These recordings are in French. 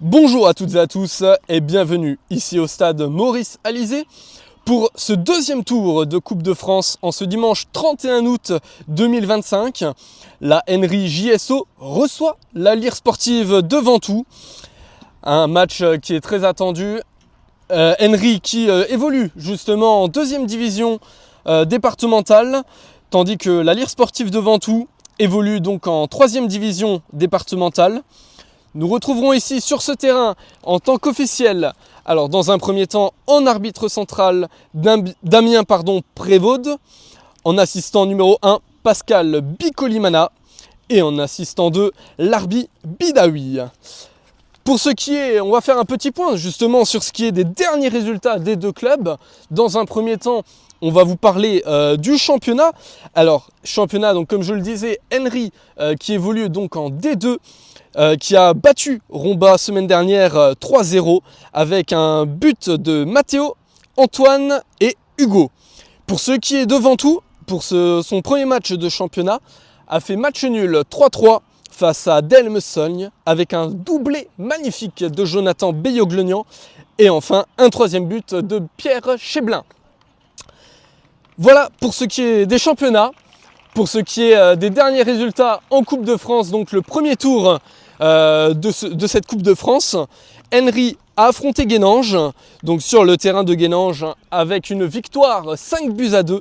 Bonjour à toutes et à tous et bienvenue ici au stade Maurice Alizé pour ce deuxième tour de Coupe de France en ce dimanche 31 août 2025. La Henry JSO reçoit la Lyre Sportive de Ventoux. Un match qui est très attendu. Henry qui évolue justement en deuxième division départementale, tandis que la Lyre Sportive de Ventoux évolue donc en troisième division départementale. Nous retrouverons ici sur ce terrain en tant qu'officiel, alors dans un premier temps en arbitre central Damien Prévaude, en assistant numéro 1 Pascal Bicolimana et en assistant 2 Larbi Bidaoui. Pour ce qui est, on va faire un petit point justement sur ce qui est des derniers résultats des deux clubs. Dans un premier temps, on va vous parler du championnat. Alors, championnat, donc comme je le disais, Henry qui évolue donc en D2, qui a battu Romba semaine dernière 3-0 avec un but de Matteo, Antoine et Hugo. Pour ce qui est de Ventoux, pour son premier match de championnat, a fait match nul 3-3 face à Delmes-Sogne avec un doublé magnifique de Jonathan Beyoglenian et enfin un troisième but de Pierre Cheblin. Voilà pour ce qui est des championnats. Pour ce qui est des derniers résultats en Coupe de France, donc le premier tour de cette Coupe de France, Henry a affronté Guénange, donc sur le terrain de Guénange avec une victoire 5-2,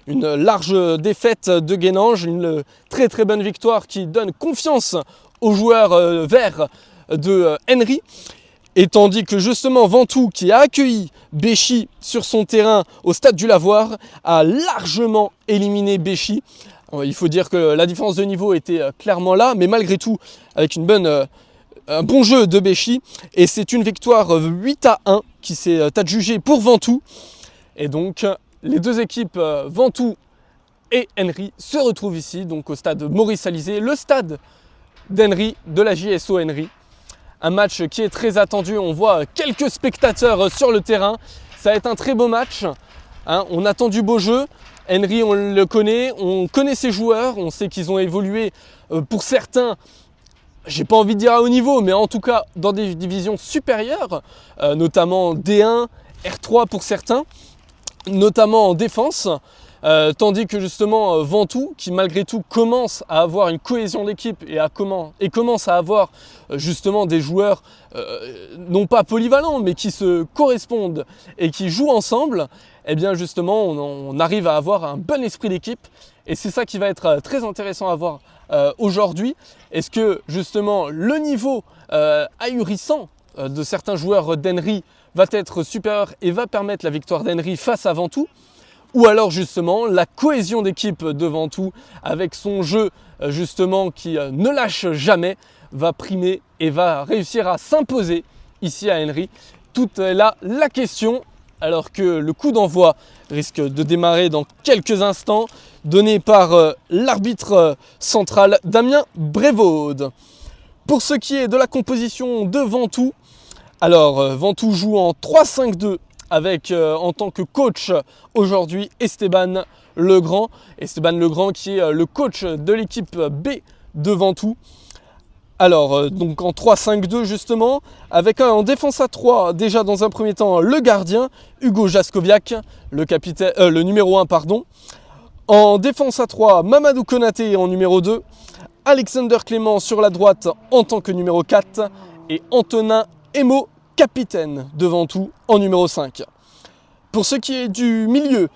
une large défaite de Guénange, une très très bonne victoire qui donne confiance aux joueurs verts de Henry. Et tandis que justement Ventoux, qui a accueilli Béchy sur son terrain au stade du Lavoir, a largement éliminé Béchy. Il faut dire que la différence de niveau était clairement là, mais malgré tout, avec un bon jeu de Béchy. Et c'est une victoire 8-1 qui s'est adjugée pour Ventoux. Et donc, les deux équipes Ventoux et Henry se retrouvent ici, donc au stade Maurice Alizé, le stade d'Henry, de la JSO Henry. Un match qui est très attendu, on voit quelques spectateurs sur le terrain. Ça va être un très beau match, hein. On attend du beau jeu. Henry, on connaît ses joueurs, on sait qu'ils ont évolué pour certains, j'ai pas envie de dire à haut niveau, mais en tout cas dans des divisions supérieures, notamment D1, R3 pour certains, notamment en défense. Tandis que justement Ventoux, qui malgré tout commence à avoir une cohésion d'équipe et commence à avoir justement des joueurs non pas polyvalents mais qui se correspondent et qui jouent ensemble, et bien justement on arrive à avoir un bon esprit d'équipe et c'est ça qui va être très intéressant à voir aujourd'hui. Est-ce que justement le niveau ahurissant de certains joueurs d'Henry va être supérieur et va permettre la victoire d'Henry face à Ventoux? Ou alors justement la cohésion d'équipe de Ventoux avec son jeu justement qui ne lâche jamais va primer et va réussir à s'imposer ici à Henry. Toute est là la question, alors que le coup d'envoi risque de démarrer dans quelques instants, donné par l'arbitre central Damien Prévaude. Pour ce qui est de la composition de Ventoux, alors Ventoux joue en 3-5-2 avec en tant que coach aujourd'hui Esteban Legrand. Esteban Legrand qui est le coach de l'équipe B de Ventoux. Alors donc en 3-5-2 justement, avec en défense à 3 déjà dans un premier temps le gardien Hugo Jaskoviak, le numéro 1 pardon. En défense à 3 Mamadou Konaté en numéro 2, Alexander Clément sur la droite en tant que numéro 4 et Antonin Emo, capitaine de Ventoux en numéro 5. Pour ce qui est du milieu,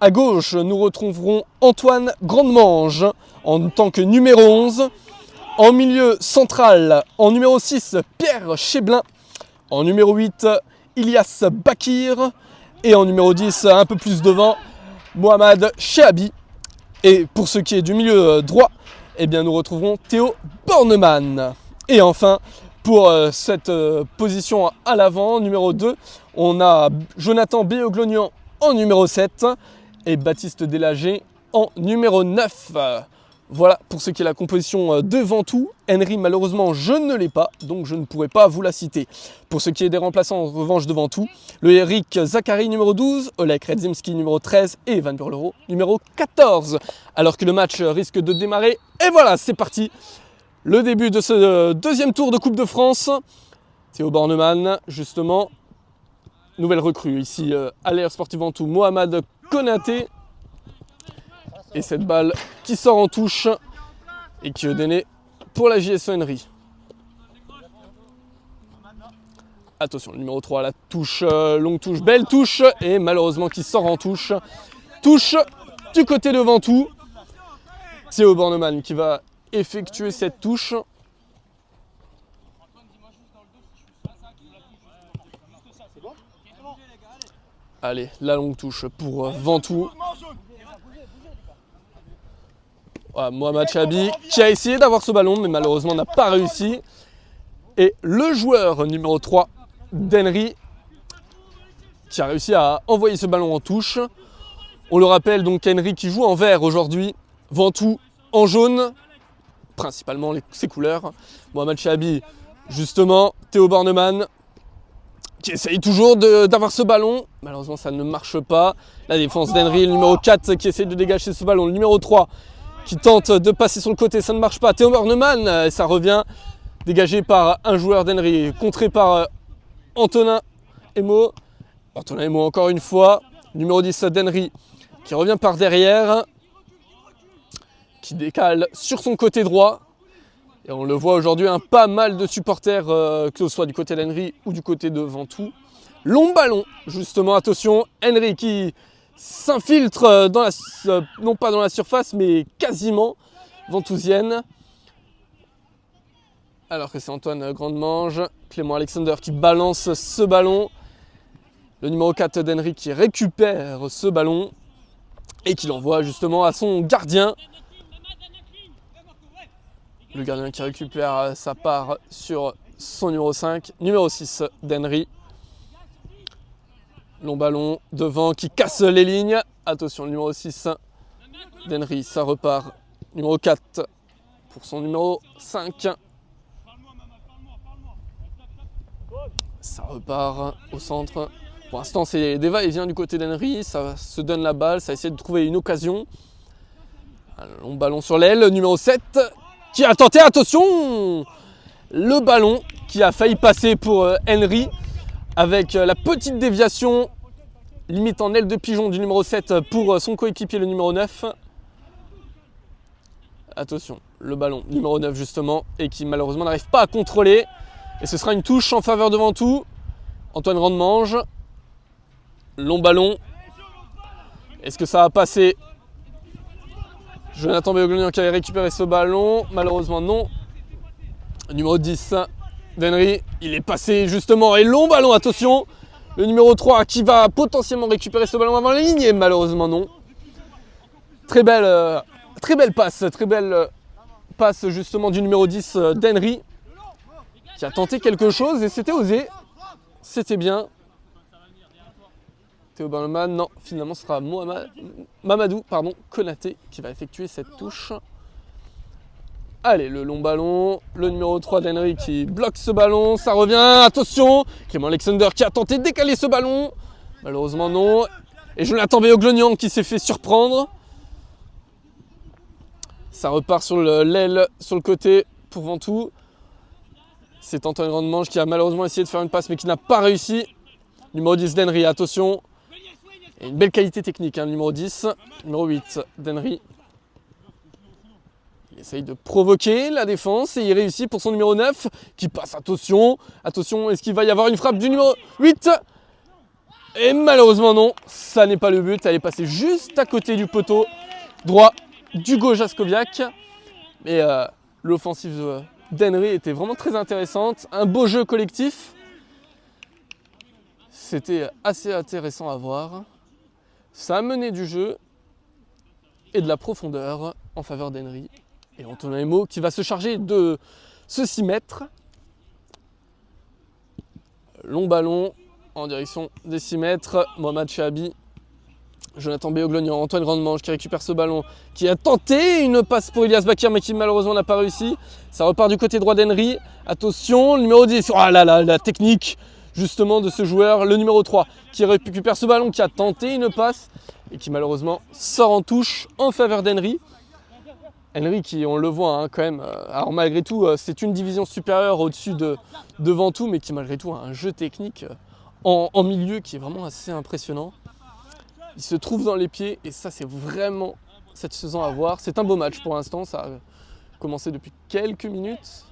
à gauche, nous retrouverons Antoine Grandemange en tant que numéro 11. En milieu central, en numéro 6, Pierre Cheblin. En numéro 8, Ilias Bakir. Et en numéro 10, un peu plus devant, Mohamed Chehabi. Et pour ce qui est du milieu droit, eh bien, nous retrouverons Théo Bornemann. Et enfin, pour cette position à l'avant, numéro 2, on a Jonathan Beyoglenian en numéro 7 et Baptiste Délagé en numéro 9. Voilà pour ce qui est la composition de Ventoux. Henry, malheureusement, je ne l'ai pas, donc je ne pourrai pas vous la citer. Pour ce qui est des remplaçants en revanche de Ventoux, le Eric Zachary numéro 12, Oleg Redzimski numéro 13 et Van Burlero numéro 14. Alors que le match risque de démarrer. Et voilà, c'est parti. Le début de ce deuxième tour de Coupe de France. Théo Bornemann, justement, nouvelle recrue ici à l'Air Sportive Ventoux, Mohamed Konaté. Et cette balle qui sort en touche et qui est donnée pour la JSO Henry. Attention, le numéro 3, la touche, longue touche, belle touche, et malheureusement qui sort en touche. Touche du côté de Ventoux. Théo Bornemann qui va effectuer cette touche. Allez, la longue touche pour Ventoux. Voilà, Mohamed Chabi qui a essayé d'avoir ce ballon, mais malheureusement n'a pas réussi. Et le joueur numéro 3 d'Henry qui a réussi à envoyer ce ballon en touche. On le rappelle donc Henry qui joue en vert aujourd'hui, Ventoux en jaune, principalement ses couleurs. Mohamed Chabi, justement, Théo Bornemann qui essaye toujours d'avoir ce ballon. Malheureusement, ça ne marche pas. La défense d'Henry, le numéro 4 qui essaye de dégager ce ballon. Le numéro 3 qui tente de passer sur le côté, ça ne marche pas. Théo Bornemann, ça revient dégagé par un joueur d'Henry, contré par Antonin Emo. Antonin Emo encore une fois. Numéro 10 d'Henry qui revient par derrière, qui décale sur son côté droit. Et on le voit aujourd'hui, pas mal de supporters, que ce soit du côté d'Henry ou du côté de Ventoux. Long ballon, justement, attention, Henry qui s'infiltre dans non pas dans la surface, mais quasiment ventousienne. Alors que c'est Antoine Grandemange, Clément Alexander qui balance ce ballon. Le numéro 4 d'Henry qui récupère ce ballon et qui l'envoie justement à son gardien. Le gardien qui récupère sa part sur son numéro 5, numéro 6 d'Henry. Long ballon devant qui casse les lignes. Attention, le numéro 6 d'Henry, ça repart. Numéro 4 pour son numéro 5. Ça repart au centre. Pour l'instant, c'est des va-et-vient du côté d'Henry. Ça se donne la balle, ça essaie de trouver une occasion. Un long ballon sur l'aile, numéro 7. Qui a tenté, attention, le ballon qui a failli passer pour Henry avec la petite déviation limite en aile de pigeon du numéro 7 pour son coéquipier le numéro 9. Attention, le ballon numéro 9 justement et qui malheureusement n'arrive pas à contrôler. Et ce sera une touche en faveur de Ventoux. Antoine Grandemange, long ballon. Est-ce que ça va passer ? Jonathan Béoglonian qui avait récupéré ce ballon, malheureusement non. Numéro 10 d'Henry, il est passé justement et long ballon, attention. Le numéro 3 qui va potentiellement récupérer ce ballon avant la ligne et malheureusement non. Très belle passe justement du numéro 10 d'Henry qui a tenté quelque chose et c'était osé, c'était bien. Théo Bornemann, non, finalement ce sera Mamadou Konaté qui va effectuer cette touche. Allez, le long ballon, le numéro 3 d'Henry qui bloque ce ballon, ça revient, attention, Clément Alexander qui a tenté de décaler ce ballon, malheureusement non. Et Jonathan Béoglonian qui s'est fait surprendre. Ça repart sur l'aile, sur le côté pour Ventoux. C'est Antoine Grandemange qui a malheureusement essayé de faire une passe mais qui n'a pas réussi. Numéro 10 d'Henry, attention. Et une belle qualité technique, hein, numéro 10. Numéro 8 d'Henry. Il essaye de provoquer la défense et il réussit pour son numéro 9 qui passe, attention. Attention, est-ce qu'il va y avoir une frappe du numéro 8 ? Et malheureusement non, ça n'est pas le but. Elle est passée juste à côté du poteau droit d'Hugo Jaskowiak. Mais l'offensive d'Henry était vraiment très intéressante. Un beau jeu collectif. C'était assez intéressant à voir. Ça a mené du jeu et de la profondeur en faveur d'Henry. Et Antonin Emo qui va se charger de ce 6 mètres. Long ballon en direction des 6 mètres. Mohamed Chabi, Jonathan Béoglonian, Antoine Grandemange qui récupère ce ballon, qui a tenté une passe pour Elias Bakir mais qui malheureusement n'a pas réussi. Ça repart du côté droit d'Henry. Attention, le numéro 10. Oh là là, la technique justement de ce joueur, le numéro 3 qui récupère ce ballon, qui a tenté une passe et qui malheureusement sort en touche en faveur d'Henry. Henry qui, on le voit hein, quand même, alors malgré tout, c'est une division supérieure au-dessus de Ventoux, mais qui malgré tout a un jeu technique en milieu qui est vraiment assez impressionnant. Il se trouve dans les pieds et ça c'est vraiment cette saison à voir. C'est un beau match pour l'instant, ça a commencé depuis quelques minutes.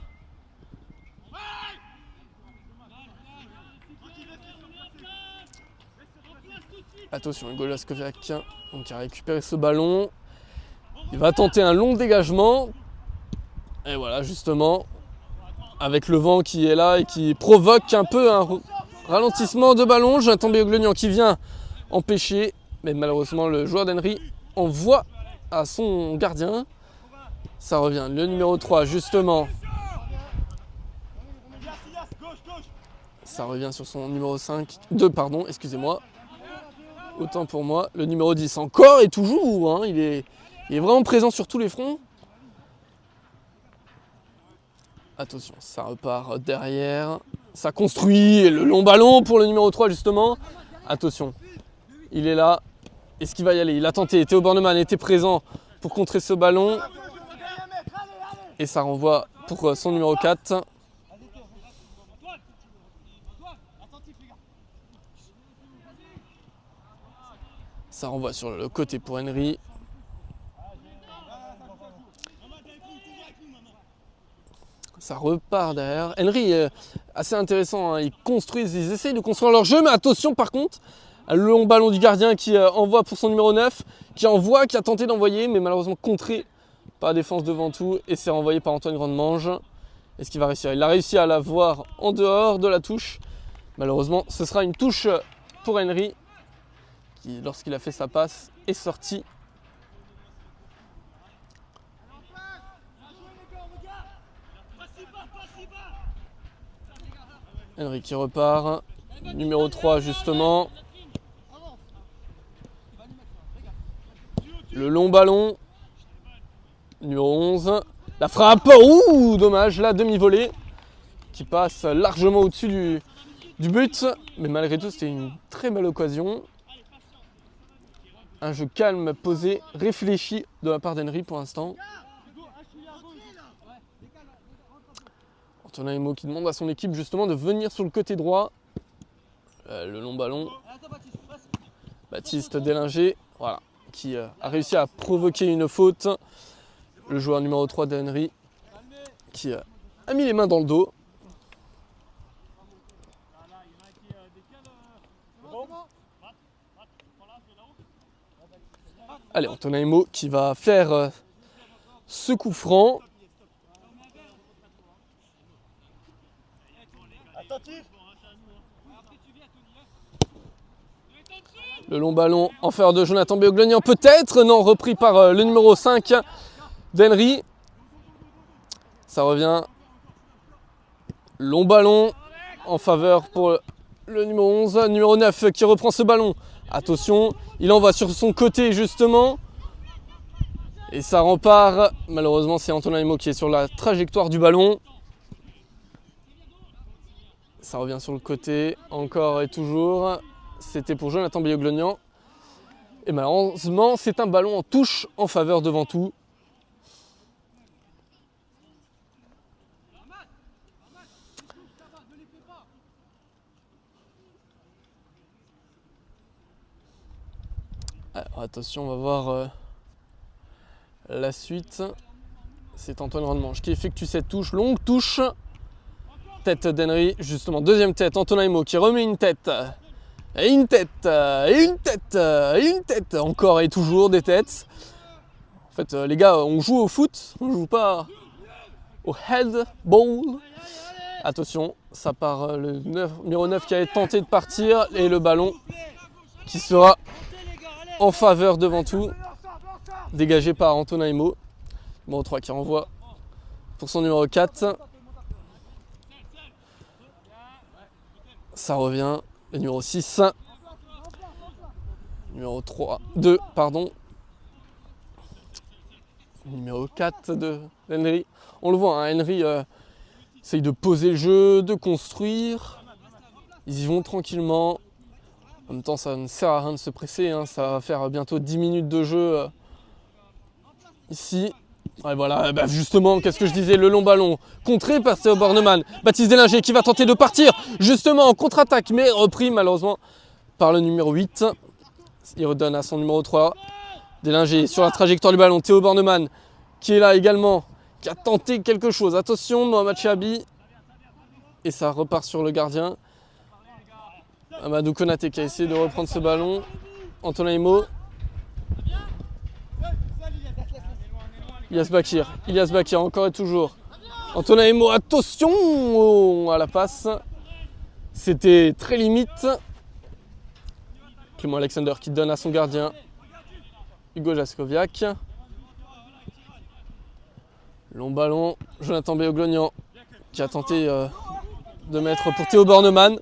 Attention, Hugo Laskoviak donc, qui a récupéré ce ballon. Il va tenter un long dégagement. Et voilà, justement, avec le vent qui est là et qui provoque un peu un ralentissement de ballon. Jonathan Béoglenian qui vient empêcher. Mais malheureusement, le joueur d'Henry envoie à son gardien. Ça revient. Le numéro 3, justement. Ça revient sur son numéro 5. 2, pardon, excusez-moi. Autant pour moi. Le numéro 10 encore et toujours. Hein, il est vraiment présent sur tous les fronts. Attention, ça repart derrière. Ça construit le long ballon pour le numéro 3 justement. Attention, il est là. Est-ce qu'il va y aller? Il a tenté. Théo Bornemann était présent pour contrer ce ballon. Et ça renvoie pour son numéro 4. Ça renvoie sur le côté pour Henry. Ça repart derrière. Henry est assez intéressant, hein. Ils essayent de construire leur jeu, mais attention par contre, le long ballon du gardien qui envoie pour son numéro 9, qui a tenté d'envoyer, mais malheureusement contré par la défense de Ventoux, et c'est renvoyé par Antoine Grandemange. Est-ce qu'il va réussir? Il a réussi à la voir en dehors de la touche. Malheureusement, ce sera une touche pour Henry, qui, lorsqu'il a fait sa passe, est sorti. Henry qui repart. Numéro 3 justement. Le long ballon. Numéro 11. La frappe. Ouh, dommage. La demi-volée. Qui passe largement au-dessus du but. Mais malgré tout, c'était une très belle occasion. Un jeu calme, posé, réfléchi de la part d'Henry pour l'instant. Antonin Emo qui demande à son équipe justement de venir sur le côté droit. Le long ballon. Baptiste Délinger, voilà, qui a réussi à provoquer une faute. Le joueur numéro 3 d'Henry qui a mis les mains dans le dos. Allez, Antonin Emo qui va faire ce coup franc. Le long ballon en faveur de Jonathan Béoglenian, peut-être, non, repris par le numéro 5 d'Henry. Ça revient. Long ballon en faveur pour le numéro 11, numéro 9 qui reprend ce ballon. Attention, il envoie sur son côté justement. Et ça repart. Malheureusement, c'est Antonin Emo qui est sur la trajectoire du ballon. Ça revient sur le côté, encore et toujours. C'était pour Jonathan Béoglenian. Et malheureusement, c'est un ballon en touche en faveur de Ventoux. Alors attention, on va voir la suite. C'est Antoine Grandemange qui effectue cette touche, longue touche. Tête d'Henry, justement, deuxième tête, Antonin Emo qui remet une tête. Et une tête, et une tête, et une tête, encore et toujours des têtes. En fait, les gars, on joue au foot, on joue pas au headball. Attention, ça part le numéro 9 qui a tenté de partir et le ballon qui sera en faveur de Ventoux, dégagé par Antonin Emo. Numéro 3 qui renvoie pour son numéro 4. Ça revient. Le numéro 6. Numéro 3. 2, pardon. Numéro 4 de Henry. On le voit, hein, Henry essaye de poser le jeu, de construire. Ils y vont tranquillement. En même temps, ça ne sert à rien de se presser. Hein. Ça va faire bientôt 10 minutes de jeu ici. Ouais, voilà, bah justement, qu'est-ce que je disais, le long ballon, contré par Théo Bornemann. Baptiste Delinger qui va tenter de partir, justement, en contre-attaque, mais repris malheureusement par le numéro 8. Il redonne à son numéro 3. Delinger sur la trajectoire du ballon, Théo Bornemann qui est là également, qui a tenté quelque chose. Attention, Mohamed Chabi. Et ça repart sur le gardien. Amadou Konaté qui a essayé de reprendre ce ballon. Antonin Imo. Ilyas Bakir, encore et toujours. Antonin Imo, attention à la passe. C'était très limite. Clément Alexander qui donne à son gardien. Hugo Jaskoviak. Long ballon, Jonathan Béoglognan qui a tenté de mettre pour Théo Bornemann.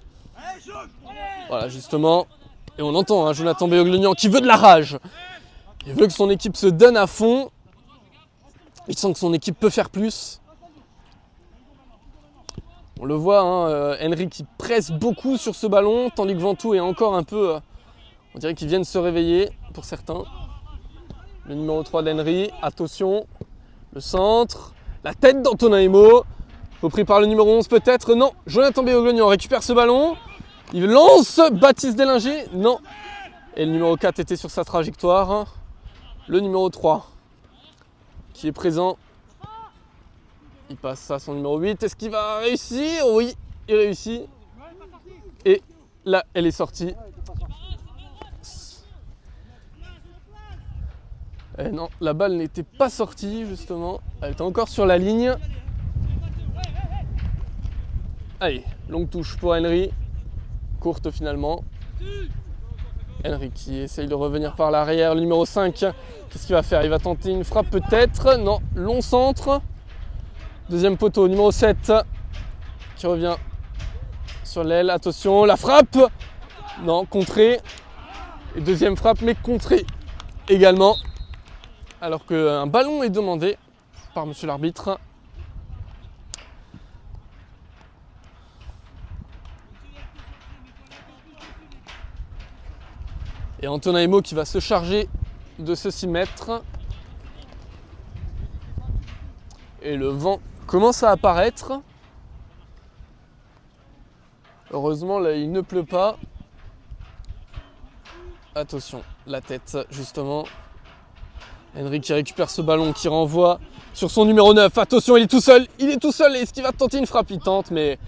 Voilà, justement. Et on entend hein, Jonathan Béoglognan qui veut de la rage. Il veut que son équipe se donne à fond. Il sent que son équipe peut faire plus. On le voit, hein, Henry qui presse beaucoup sur ce ballon, tandis que Ventoux est encore un peu... on dirait qu'ils viennent se réveiller pour certains. Le numéro 3 d'Henry, attention. Le centre, la tête d'Antonin Imo, repris par le numéro 11 peut-être, non, Jonathan Béoglognan récupère ce ballon, il lance Baptiste Delinger, non, et le numéro 4 était sur sa trajectoire, le numéro 3 qui est présent, il passe ça à son numéro 8, est-ce qu'il va réussir? Oui, il réussit, et là elle est sortie. Eh non, la balle n'était pas sortie justement, elle était encore sur la ligne. Allez, longue touche pour Henry, courte finalement. Henry qui essaye de revenir par l'arrière, le numéro 5, qu'est-ce qu'il va faire? Il va tenter une frappe peut-être, non, long centre. Deuxième poteau, numéro 7 qui revient sur l'aile, attention, la frappe. Non, contrée. Et deuxième frappe mais contrée également. Alors qu'un ballon est demandé par monsieur l'arbitre. Et Antonin Imo qui va se charger de ce 6 mètres. Et le vent commence à apparaître. Heureusement, là, il ne pleut pas. Attention, la tête, justement. Henry qui récupère ce ballon, qui renvoie sur son numéro 9. Attention, il est tout seul. Est-ce qu'il va tenter une frappe? Il tente, mais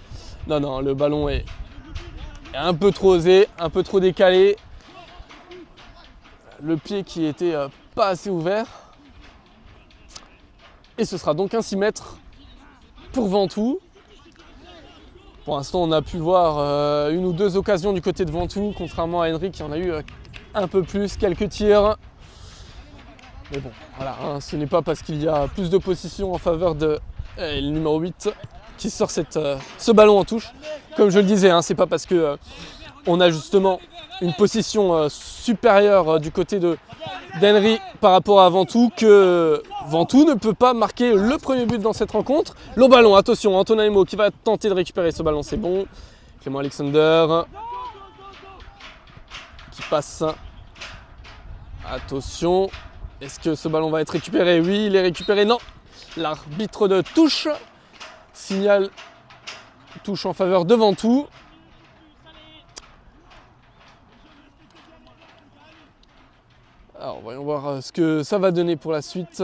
non, le ballon est un peu trop osé, un peu trop décalé. Le pied qui était pas assez ouvert. Et ce sera donc un 6 mètres pour Ventoux. Pour l'instant, on a pu voir une ou deux occasions du côté de Ventoux, contrairement à Henry qui en a eu un peu plus, quelques tirs. Mais bon, voilà, hein, ce n'est pas parce qu'il y a plus de possession en faveur de le numéro 8 qui sort ce ballon en touche. Comme je le disais, hein, c'est pas parce que on a justement une possession supérieure du côté d'Henry par rapport à Ventoux que Ventoux ne peut pas marquer le premier but dans cette rencontre. Long ballon, attention, Antonin Imo qui va tenter de récupérer ce ballon, c'est bon. Clément Alexander qui passe. Attention. Est-ce que ce ballon va être récupéré? Oui, il est récupéré. Non. L'arbitre de touche signale touche en faveur de Ventoux. Alors, voyons voir ce que ça va donner pour la suite.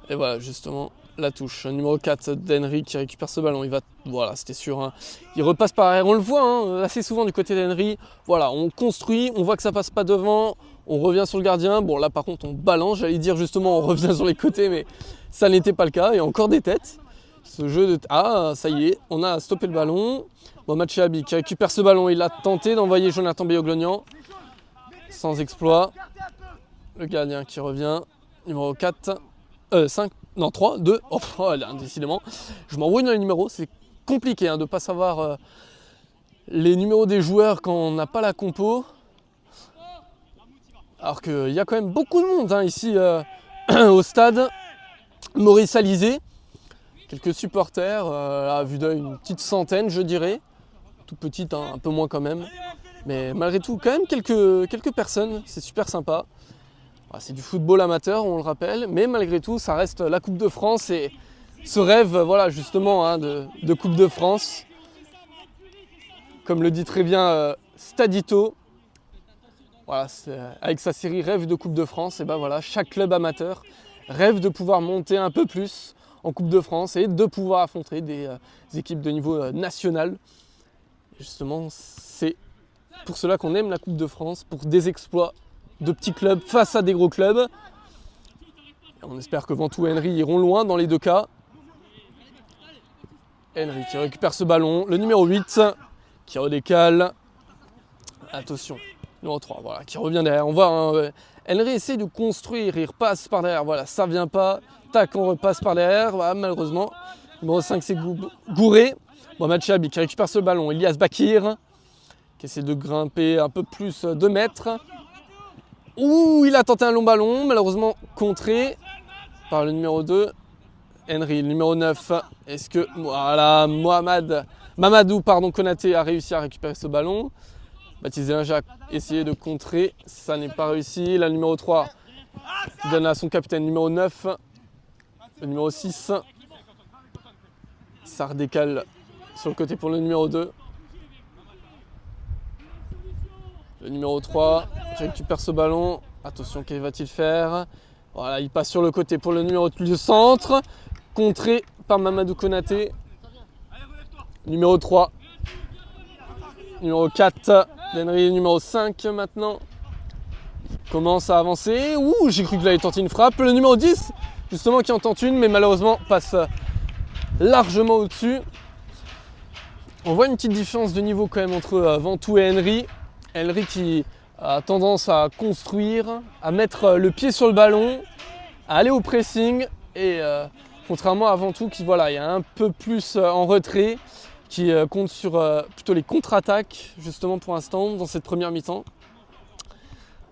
Et voilà, justement, la touche. Numéro 4 d'Henry qui récupère ce ballon. Il va, voilà, c'était sûr. Hein. Il repasse par arrière. On le voit hein, assez souvent du côté d'Henry. Voilà, on construit, on voit que ça passe pas devant. On revient sur le gardien. Bon, là, par contre, on balance. J'allais dire justement, on revient sur les côtés, mais ça n'était pas le cas. Et encore des têtes. Ce jeu de... Ah, ça y est, on a stoppé le ballon. Mohamed Chabi qui récupère ce ballon. Il a tenté d'envoyer Jonathan Béoglognan. Sans exploit. Le gardien qui revient. Numéro 4. 5. Non, 3, 2. Oh là, décidément. Je m'embrouille dans les numéros. C'est compliqué hein, de ne pas savoir les numéros des joueurs quand on n'a pas la compo. Alors qu'il y a quand même beaucoup de monde hein, ici au stade Maurice Alizé. Quelques supporters, à vue d'œil une petite centaine je dirais. toute petite, hein, un peu moins quand même. Mais malgré tout, quand même quelques personnes, c'est super sympa. C'est du football amateur, on le rappelle, mais malgré tout, ça reste la Coupe de France et ce rêve, voilà, justement, hein, de Coupe de France. Comme le dit très bien Stadito, voilà, avec sa série Rêve de Coupe de France, et ben voilà, chaque club amateur rêve de pouvoir monter un peu plus en Coupe de France et de pouvoir affronter des équipes de niveau national. Justement, c'est pour cela qu'on aime la Coupe de France, pour des exploits de petits clubs face à des gros clubs. On espère que Ventoux et Henry iront loin dans les deux cas. Henry qui récupère ce ballon, le numéro 8 qui redécale. Attention, numéro 3, voilà, qui revient derrière. On voit, hein, Henry essaie de construire, il repasse par derrière, voilà, ça vient pas. Tac, on repasse par derrière, voilà, malheureusement. Numéro 5, c'est Gouré. Mohamed Chabi qui récupère ce ballon, Elias Bakir qui essaie de grimper un peu plus de mètres. Ouh, il a tenté un long ballon, malheureusement contré par le numéro 2, Henry, le numéro 9. Est-ce que, voilà, Mamadou Konaté a réussi à récupérer ce ballon. Baptiste Zélingia a essayé de contrer, ça n'est pas réussi. La numéro 3 qui donne à son capitaine, numéro 9, le numéro 6. Ça redécale sur le côté pour le numéro 2. Le numéro 3 récupère ce ballon. Attention, qu'est-ce va-t-il faire? Voilà, il passe sur le côté pour le numéro de centre. Contré par Mamadou Konaté. Numéro 3. Numéro 4. Henry, numéro 5 maintenant. Commence à avancer. Ouh, j'ai cru qu'il allait tenter une frappe. Le numéro 10, justement, qui en tente une, mais malheureusement passe largement au-dessus. On voit une petite différence de niveau quand même entre Ventoux et Henry. Henry qui a tendance à construire, à mettre le pied sur le ballon, à aller au pressing et contrairement à Ventoux qui voilà, est un peu plus en retrait, qui compte sur plutôt les contre-attaques justement pour l'instant dans cette première mi-temps.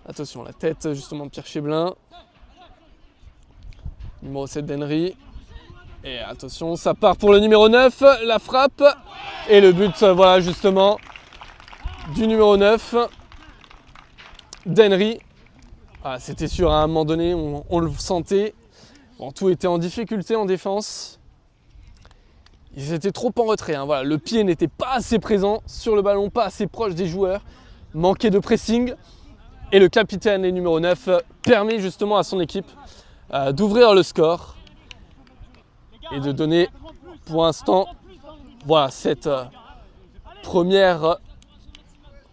Attention, la tête justement de Pierre Cheblin. Numéro 7 d'Henry. Et attention, ça part pour le numéro 9, la frappe et le but voilà justement du numéro 9 d'Henry. Ah, c'était sûr, à un moment donné, on le sentait. Ventoux était en difficulté en défense. Ils étaient trop en retrait. Hein. Voilà, le pied n'était pas assez présent sur le ballon, pas assez proche des joueurs. Manquait de pressing. Et le capitaine, le numéro 9, permet justement à son équipe d'ouvrir le score. Et de donner, pour l'instant, voilà, cette première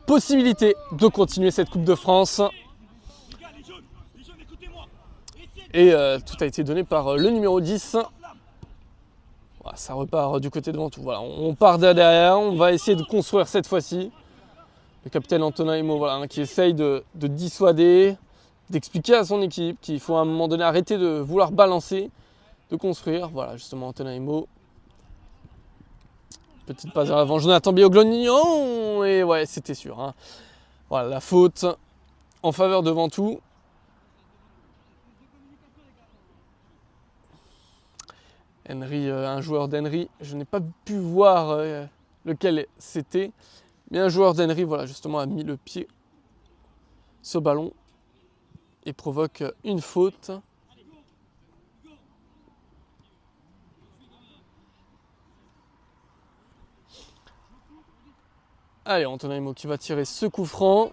possibilité de continuer cette Coupe de France. Et tout a été donné par le numéro 10. Voilà, ça repart du côté de Ventoux. Voilà, on part derrière, on va essayer de construire cette fois-ci. Le capitaine Antonin Imo voilà, hein, qui essaye de dissuader, d'expliquer à son équipe qu'il faut à un moment donné arrêter de vouloir balancer, de construire. Voilà, justement, Antonin Imo. Petite passe vers l'avant, Jonathan Bioglognon, et ouais, c'était sûr. Hein. Voilà, la faute en faveur de Ventoux. Henry, un joueur d'Henry, je n'ai pas pu voir lequel c'était, mais un joueur d'Henry, voilà, justement, a mis le pied sur le ballon et provoque une faute. Allez, Antonin Imo qui va tirer ce coup franc.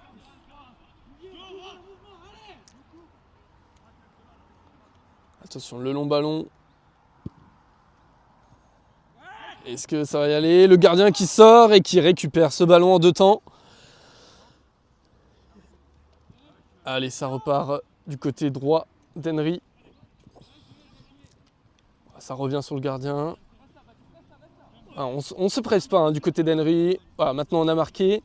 Attention, le long ballon. Est-ce que ça va y aller? Le gardien qui sort et qui récupère ce ballon en deux temps. Allez, ça repart du côté droit d'Henry. Ça revient sur le gardien. On ne se presse pas hein, du côté d'Henry. Voilà, maintenant on a marqué.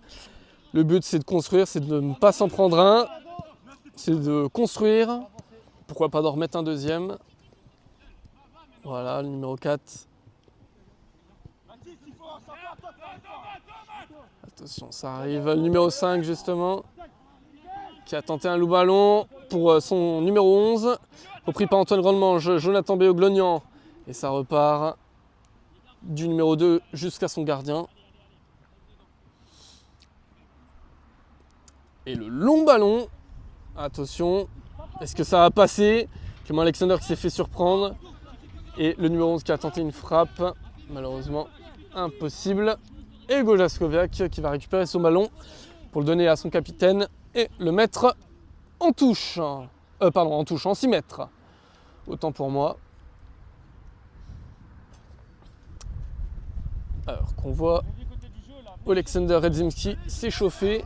Le but c'est de construire, c'est de ne pas s'en prendre un. C'est de construire. Pourquoi pas d'en remettre un deuxième. Voilà, le numéro 4. Attention, ça arrive. Le numéro 5 justement. Qui a tenté un loup ballon pour son numéro 11. Repris par Antoine Grandmange, Jonathan Bioglognon. Et ça repart du numéro 2 jusqu'à son gardien. Et le long ballon. Attention. Est-ce que ça va passer? Clément Alexander qui s'est fait surprendre. Et le numéro 11 qui a tenté une frappe. Malheureusement, impossible. Et Hugo Jaskowiak qui va récupérer son ballon pour le donner à son capitaine et le mettre en touche. En touche, en 6 mètres. Autant pour moi. Alors qu'on voit Alexander Redzimski s'échauffer.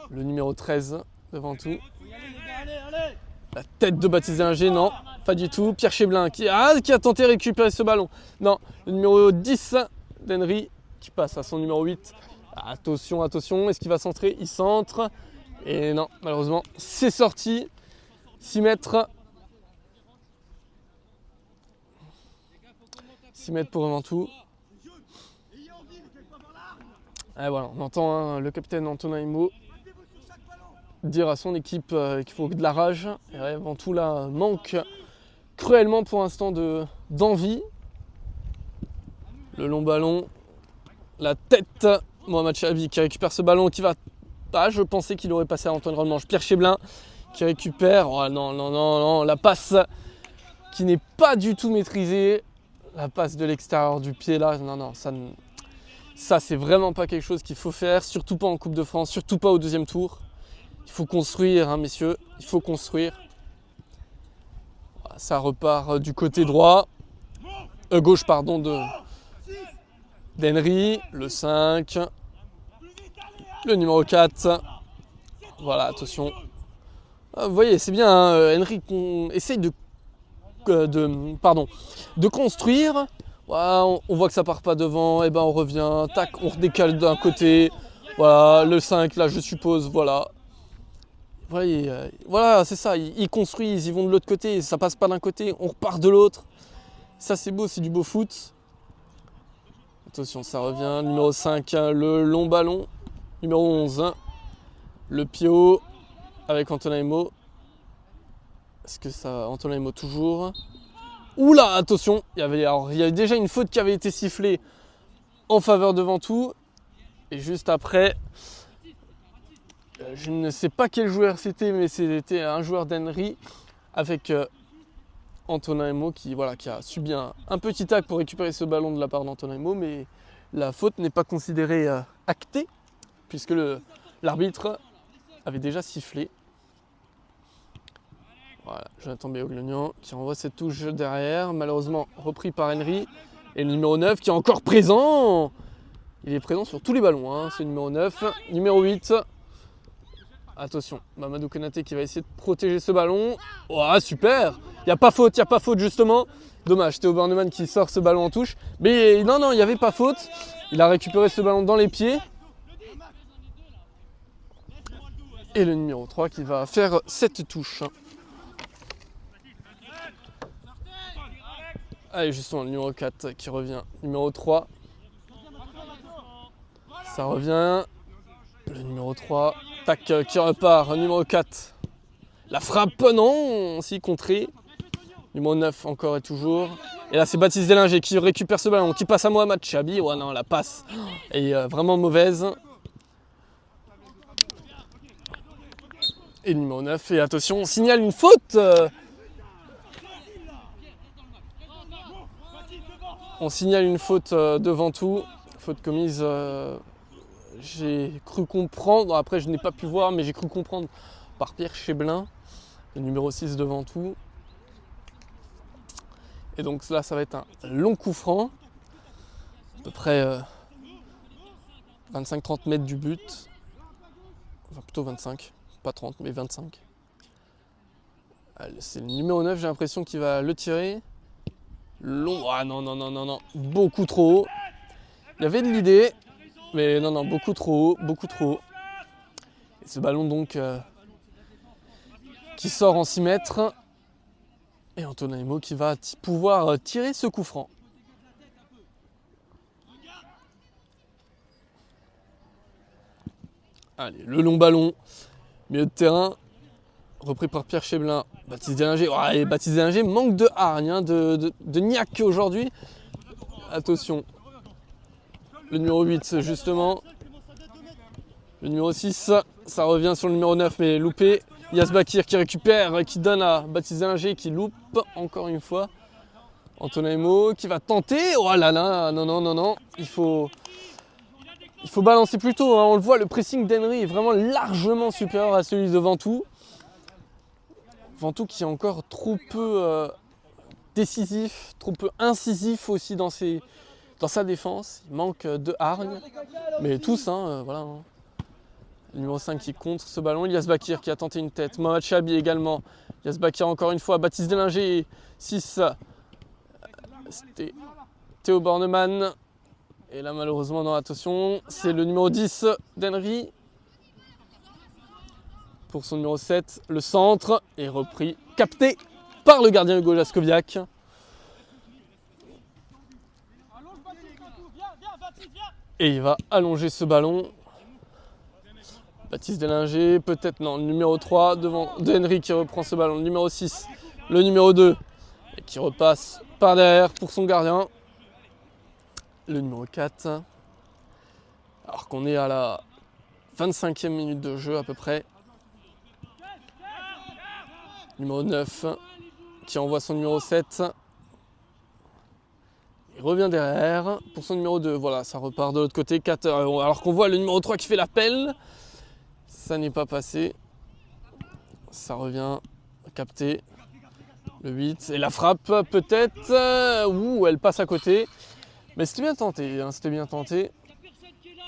Le numéro 13 devant tout. La tête de Baptiste Delinger, non, pas du tout. Pierre Cheblin qui a tenté de récupérer ce ballon. Non, le numéro 10 d'Henry qui passe à son numéro 8. Attention, attention, est-ce qu'il va centrer? Il centre. Et non, malheureusement, c'est sorti. 6 mètres. 6 mètres pour Ventoux. Et voilà, on entend le capitaine Antonin Immo dire à son équipe qu'il faut de la rage. Et Ventoux là manque cruellement pour l'instant d'envie. Le long ballon, la tête, Mohamed Chabi qui récupère ce ballon qui va... Ah, je pensais qu'il aurait passé à Antoine Rodemanche. Pierre Cheblin qui récupère. Oh non, non, non, non, la passe qui n'est pas du tout maîtrisée. La passe de l'extérieur du pied là, non, non, ça c'est vraiment pas quelque chose qu'il faut faire, surtout pas en Coupe de France, surtout pas au deuxième tour. Il faut construire, hein, messieurs, il faut construire. Ça repart du côté droit, gauche, pardon, d'Henry, le 5, le numéro 4. Voilà, attention. Vous voyez, c'est bien, hein, Henry essaye de construire. Voilà, on voit que ça part pas devant, et ben on revient, tac, on redécale d'un côté. Voilà, le 5 là je suppose, voilà. Voilà, c'est ça, ils construisent, ils vont de l'autre côté, ça passe pas d'un côté, on repart de l'autre. Ça c'est beau, c'est du beau foot. Attention, ça revient, numéro 5, le long ballon. Numéro 11, le pied haut avec Antonin Immo. Est-ce que ça, Antonin Immo toujours? Oula, attention, il y avait déjà une faute qui avait été sifflée en faveur de Ventoux. Et juste après, je ne sais pas quel joueur c'était, mais c'était un joueur d'Henry avec Antonin Immo qui a subi un petit tacle pour récupérer ce ballon de la part d'Antonin Immo, mais la faute n'est pas considérée actée puisque l'arbitre avait déjà sifflé. Voilà, Jonathan Béoglognan qui envoie cette touche derrière, malheureusement repris par Henry. Et le numéro 9 qui est encore présent. Il est présent sur tous les ballons, hein. C'est le numéro 9. Numéro 8. Attention, Mamadou Konaté qui va essayer de protéger ce ballon. Oh, super. Il n'y a pas faute justement. Dommage, Théo Bornemann qui sort ce ballon en touche. Mais non, il n'y avait pas faute. Il a récupéré ce ballon dans les pieds. Et le numéro 3 qui va faire cette touche. Allez, justement, le numéro 4 qui revient. Numéro 3. Ça revient. Le numéro 3. Tac, qui repart. Numéro 4. La frappe, non, si contré. Numéro 9 encore et toujours. Et là, c'est Baptiste Delinger qui récupère ce ballon, qui passe à Mohamed Chabi. Ouais, non, la passe est vraiment mauvaise. Et le numéro 9. Et attention, on signale une faute. On signale une faute devant tout, faute commise, j'ai cru comprendre, après je n'ai pas pu voir, mais j'ai cru comprendre par Pierre Cheblin, le numéro 6 devant tout. Et donc là, ça va être un long coup franc, à peu près 25-30 mètres du but, enfin plutôt 25, pas 30, mais 25. C'est le numéro 9, j'ai l'impression qu'il va le tirer. Long, ah non, beaucoup trop haut. Il y avait de l'idée, mais non, beaucoup trop haut. Et ce ballon donc qui sort en 6 mètres. Et Antonin Immo qui va pouvoir tirer ce coup franc. Allez, le long ballon, milieu de terrain, repris par Pierre Cheblin. Baptiste Delinger, et Baptiste Delinger manque de hargne, hein, de niaque aujourd'hui. Attention. Le numéro 8 justement. Le numéro 6, ça revient sur le numéro 9 mais loupé. Yazbakir qui récupère, qui donne à Baptiste Delinger qui loupe encore une fois. Antonin Emo qui va tenter. Oh là là, non. Il faut balancer plus tôt. Hein. On le voit, le pressing d'Henry est vraiment largement supérieur à celui de Ventoux. Ventoux qui est encore trop peu décisif, trop peu incisif aussi dans sa défense. Il manque de hargne. Mais tous, voilà. Hein. Le numéro 5 qui contre ce ballon. Yazbakir qui a tenté une tête. Mohamed Chabi également. Yazbakir encore une fois. Baptiste Delinger. 6. C'était Théo Bornemann. Et là malheureusement non, attention. C'est le numéro 10 d'Henry. Pour son numéro 7. Le centre est repris. Capté par le gardien Hugo Jaskowiak. Et il va allonger ce ballon. Baptiste Delinger, peut-être non, le numéro 3 devant de Henry qui reprend ce ballon, le numéro 6, le numéro 2 et qui repasse par derrière pour son gardien, le numéro 4, alors qu'on est à la 25e minute de jeu à peu près, numéro 9 qui envoie son numéro 7, il revient derrière pour son numéro 2, voilà ça repart de l'autre côté, 4, alors qu'on voit le numéro 3 qui fait l'appel. Ça n'est pas passé. Ça revient capté. Le 8. Et la frappe peut-être. Ouh, elle passe à côté. Mais c'était bien tenté. C'était bien tenté.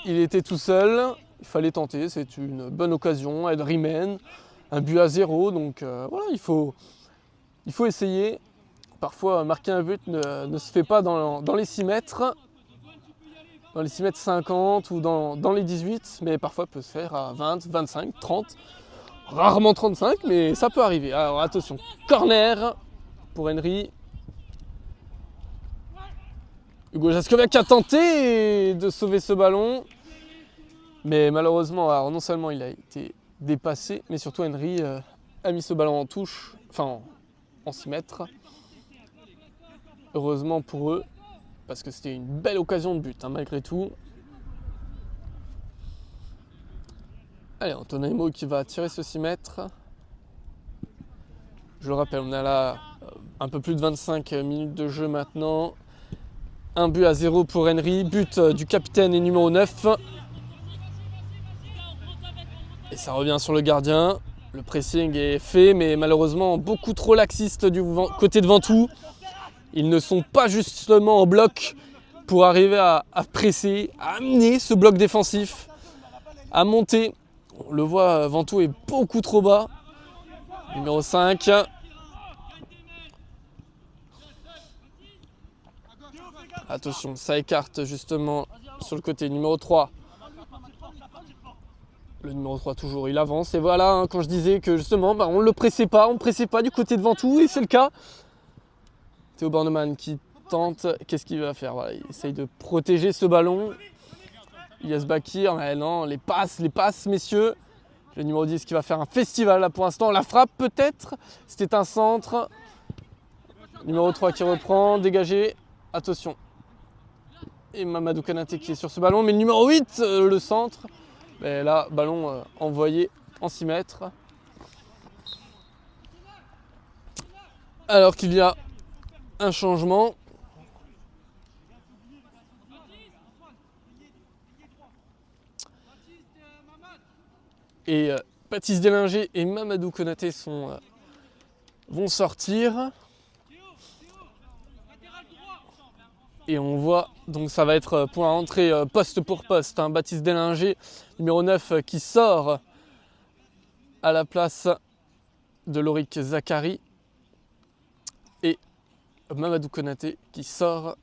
Il était tout seul. Il fallait tenter. C'est une bonne occasion. Henry mène. Un but à 0. Donc voilà, il faut essayer. Parfois, marquer un but ne se fait pas dans les 6 mètres. Dans les 6 mètres 50 ou dans les 18, mais parfois peut se faire à 20, 25, 30, rarement 35, mais ça peut arriver. Alors attention, corner pour Henry. Hugo Jaskowiak qui a tenté de sauver ce ballon, mais malheureusement, alors non seulement il a été dépassé, mais surtout Henry a mis ce ballon en touche, enfin en 6 mètres. Heureusement pour eux. Parce que c'était une belle occasion de but, malgré tout. Allez, Antonin Emo qui va tirer ce 6 mètres. Je le rappelle, on est là un peu plus de 25 minutes de jeu maintenant. Un but à 0 pour Henry. But du capitaine et numéro 9. Et ça revient sur le gardien. Le pressing est fait, mais malheureusement beaucoup trop laxiste du côté de Ventoux. Ils ne sont pas justement en bloc pour arriver à presser, à amener ce bloc défensif, à monter. On le voit, Ventoux est beaucoup trop bas. Numéro 5. Attention, ça écarte justement sur le côté. Numéro 3. Le numéro 3 toujours, il avance. Et voilà, quand je disais que justement, on ne le pressait pas, on ne pressait pas du côté de Ventoux, et c'est le cas. Théo Bornemann qui tente, qu'est-ce qu'il va faire? Voilà, il essaye de protéger ce ballon. Yazbakir, mais non, les passes, messieurs. Le numéro 10 qui va faire un festival là pour l'instant. La frappe peut-être, c'était un centre. Numéro 3 qui reprend, dégagé, attention. Et Mamadou Konaté qui est sur ce ballon, mais le numéro 8, le centre. Mais là, ballon envoyé en 6 mètres. Alors qu'il y a un changement. Et Baptiste Delinger et Mamadou Konaté vont sortir. Et on voit, donc ça va être pour la rentrée poste pour poste. Baptiste Delinger, numéro 9, qui sort à la place de Lorik Zachary. Et Mamadou Konaté qui sort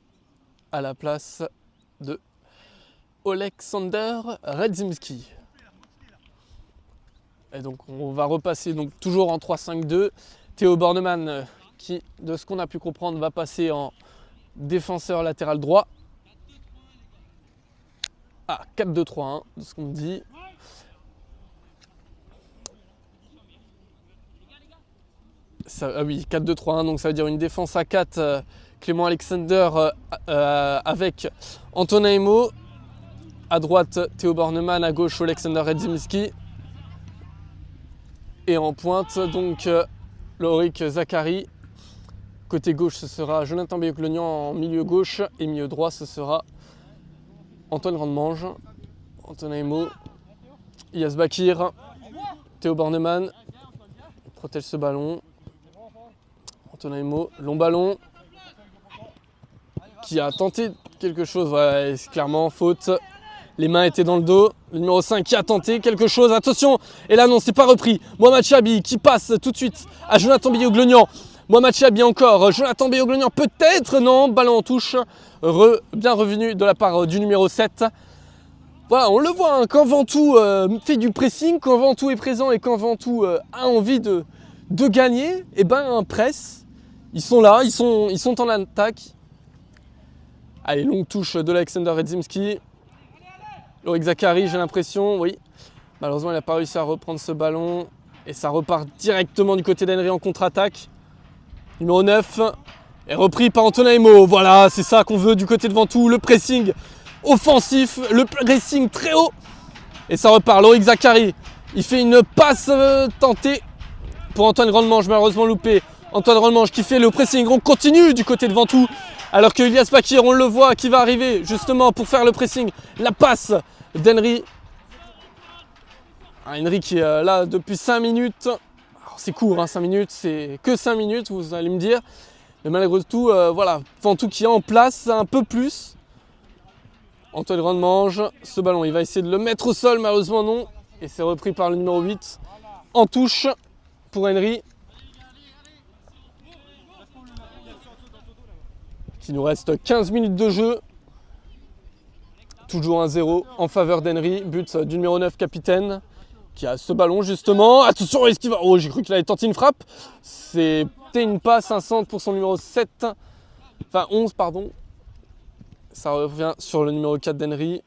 à la place de Alexander Redzimski. Et donc on va repasser donc toujours en 3-5-2. Théo Bornemann qui, de ce qu'on a pu comprendre, va passer en défenseur latéral droit. Ah, 4-2-3-1, de ce qu'on me dit. Ah oui, 4-2-3-1, donc ça veut dire une défense à 4, Clément Alexander avec Antonin Emo. À droite, Théo Bornemann, à gauche, Alexander Redzimski. Et en pointe, donc, Lorik Zachary. Côté gauche, ce sera Jonathan Beyoclonian en milieu gauche. Et milieu droit, ce sera Antoine Grandmange, Antoine Aimo, Iyas Bakir, Théo Bornemann. Il protège ce ballon. Antoine Aimo, long ballon. Qui a tenté quelque chose, ouais, c'est clairement faute. Les mains étaient dans le dos. Le numéro 5 qui a tenté quelque chose. Attention. Et là, non, c'est pas repris. Mohamed Chabi qui passe tout de suite à Jonathan Beyoclonian. Mohamed Chabi encore. Jonathan Beyoclonian peut-être. Non, ballon en touche. Bien revenu de la part du numéro 7. Voilà, on le voit. Hein, quand Ventoux fait du pressing, quand Ventoux est présent et quand Ventoux a envie de gagner, et ben presse. Ils sont là, ils sont en attaque. Allez, longue touche de Alexander Redzimski. Lorik Zachary, j'ai l'impression, oui. Malheureusement, il n'a pas réussi à reprendre ce ballon. Et ça repart directement du côté d'Henry en contre-attaque. Numéro 9 est repris par Antoine Aimo. Voilà, c'est ça qu'on veut du côté de Ventoux. Le pressing offensif, le pressing très haut. Et ça repart. Lorik Zachary, il fait une passe tentée pour Antoine Grandmange, malheureusement loupé. Antoine Grandmange qui fait le pressing. On continue du côté de Ventoux. Alors que Iyas Bakir, on le voit, qui va arriver justement pour faire le pressing. La passe d'Henry. Henry qui est là depuis 5 minutes. C'est court, hein, 5 minutes, c'est que 5 minutes, vous allez me dire. Mais malgré tout, voilà, Ventoux qui est en place un peu plus. Antoine Grandmange, ce ballon, il va essayer de le mettre au sol, malheureusement non. Et c'est repris par le numéro 8 en touche pour Henry. Il nous reste 15 minutes de jeu. Toujours 1-0 en faveur d'Henry. But du numéro 9, capitaine, qui a ce ballon justement. Attention, est-ce qu'il va... Oh, j'ai cru qu'il allait tenter une frappe. C'était une passe, un centre pour son numéro 7. Enfin, 11, pardon. Ça revient sur le numéro 4 d'Henry.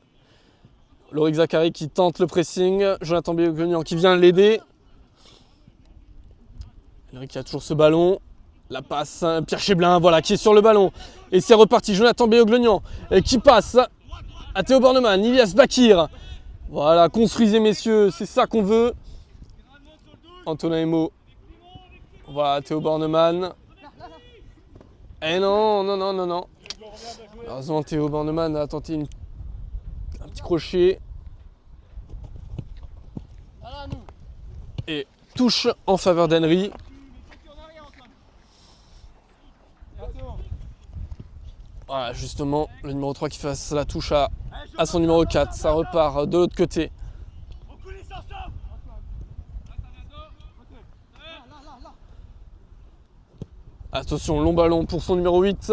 Lorik Zachary qui tente le pressing. Jonathan Beyoclonian qui vient l'aider. Henry qui a toujours ce ballon. La passe, Pierre Cheblin, voilà, qui est sur le ballon. Et c'est reparti, Jonathan Beyoclonian qui passe à Théo Bornemann, Iyas Bakir. Voilà, construisez messieurs, c'est ça qu'on veut. Antoine Aimo. Voilà, Théo Bornemann. Eh non, non, non, non, non. Heureusement, Théo Bornemann a tenté un petit crochet. Et touche en faveur d'Henry. Voilà, justement, le numéro 3 qui fait la touche à son numéro 4. Ça repart de l'autre côté. Attention, long ballon pour son numéro 8.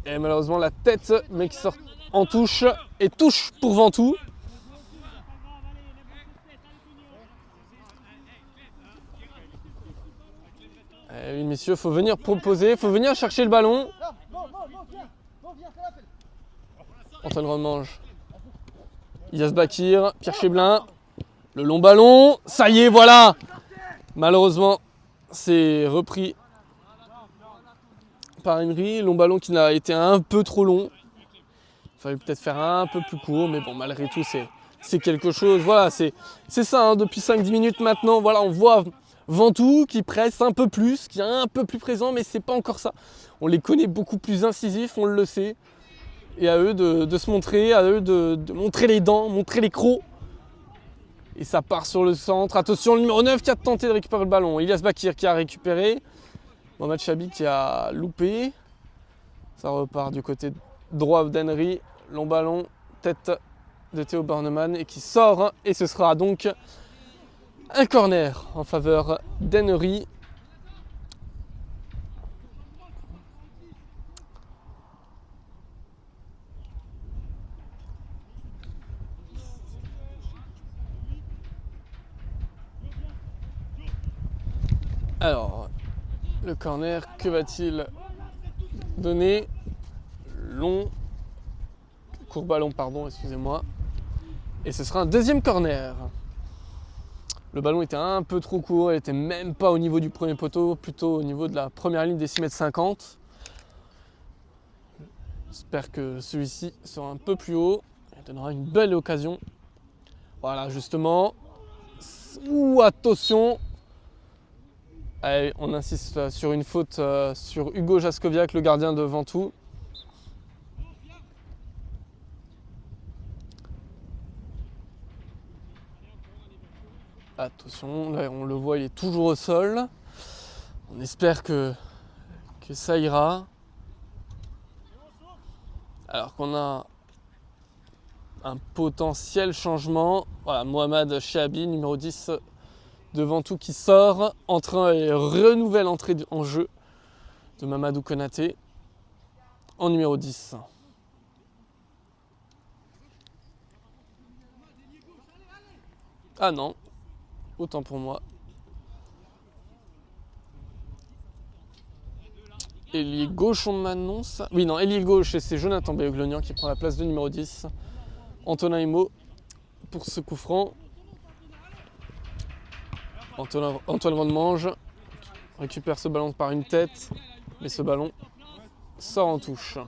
Et malheureusement, la tête, mais qui sort en touche. Et touche pour Ventoux. Et oui, messieurs, il faut venir proposer, il faut venir chercher le ballon. Antoine Grandmange, Iyas Bakir, Pierre Cheblin, le long ballon, ça y est, voilà. Malheureusement, c'est repris par Henry, long ballon qui n'a été un peu trop long. Il fallait peut-être faire un peu plus court, mais bon, malgré tout, c'est quelque chose. Voilà, c'est ça, hein, depuis 5-10 minutes maintenant, voilà, on voit Ventoux qui presse un peu plus, qui est un peu plus présent, mais c'est pas encore ça. On les connaît beaucoup plus incisifs, on le sait. Et à eux de se montrer, à eux de montrer les dents, montrer les crocs. Et ça part sur le centre. Attention, le numéro 9 qui a tenté de récupérer le ballon. Iyas Bakir qui a récupéré. Mohamed Chabi qui a loupé. Ça repart du côté droit d'Henry. Long ballon, tête de Théo Bornemann et qui sort. Et ce sera donc un corner en faveur d'Henry. Alors, le corner, que va-t-il donner? Court ballon, pardon, excusez-moi. Et ce sera un deuxième corner. Le ballon était un peu trop court, il n'était même pas au niveau du premier poteau, plutôt au niveau de la première ligne des 6,50 m. J'espère que celui-ci sera un peu plus haut. donnera une belle occasion. Voilà, justement. Ouh, attention. Allez, on insiste sur une faute sur Hugo Jaskowiak, le gardien de Ventoux. Attention, là on le voit, il est toujours au sol. On espère que ça ira. Alors qu'on a un potentiel changement. Voilà, Mohamed Cheabi, numéro 10 de Ventoux qui sort. Entrain et renouvelle entrée en jeu de Mamadou Konaté en numéro 10. Ah non, autant pour moi. Ailier gauche, on m'annonce. Oui, non, ailier gauche, et c'est Jonathan Béoglonian qui prend la place de numéro 10. Antonin Emo pour ce coup franc. Antoine Vandemange récupère ce ballon par une tête, mais ce ballon sort en touche.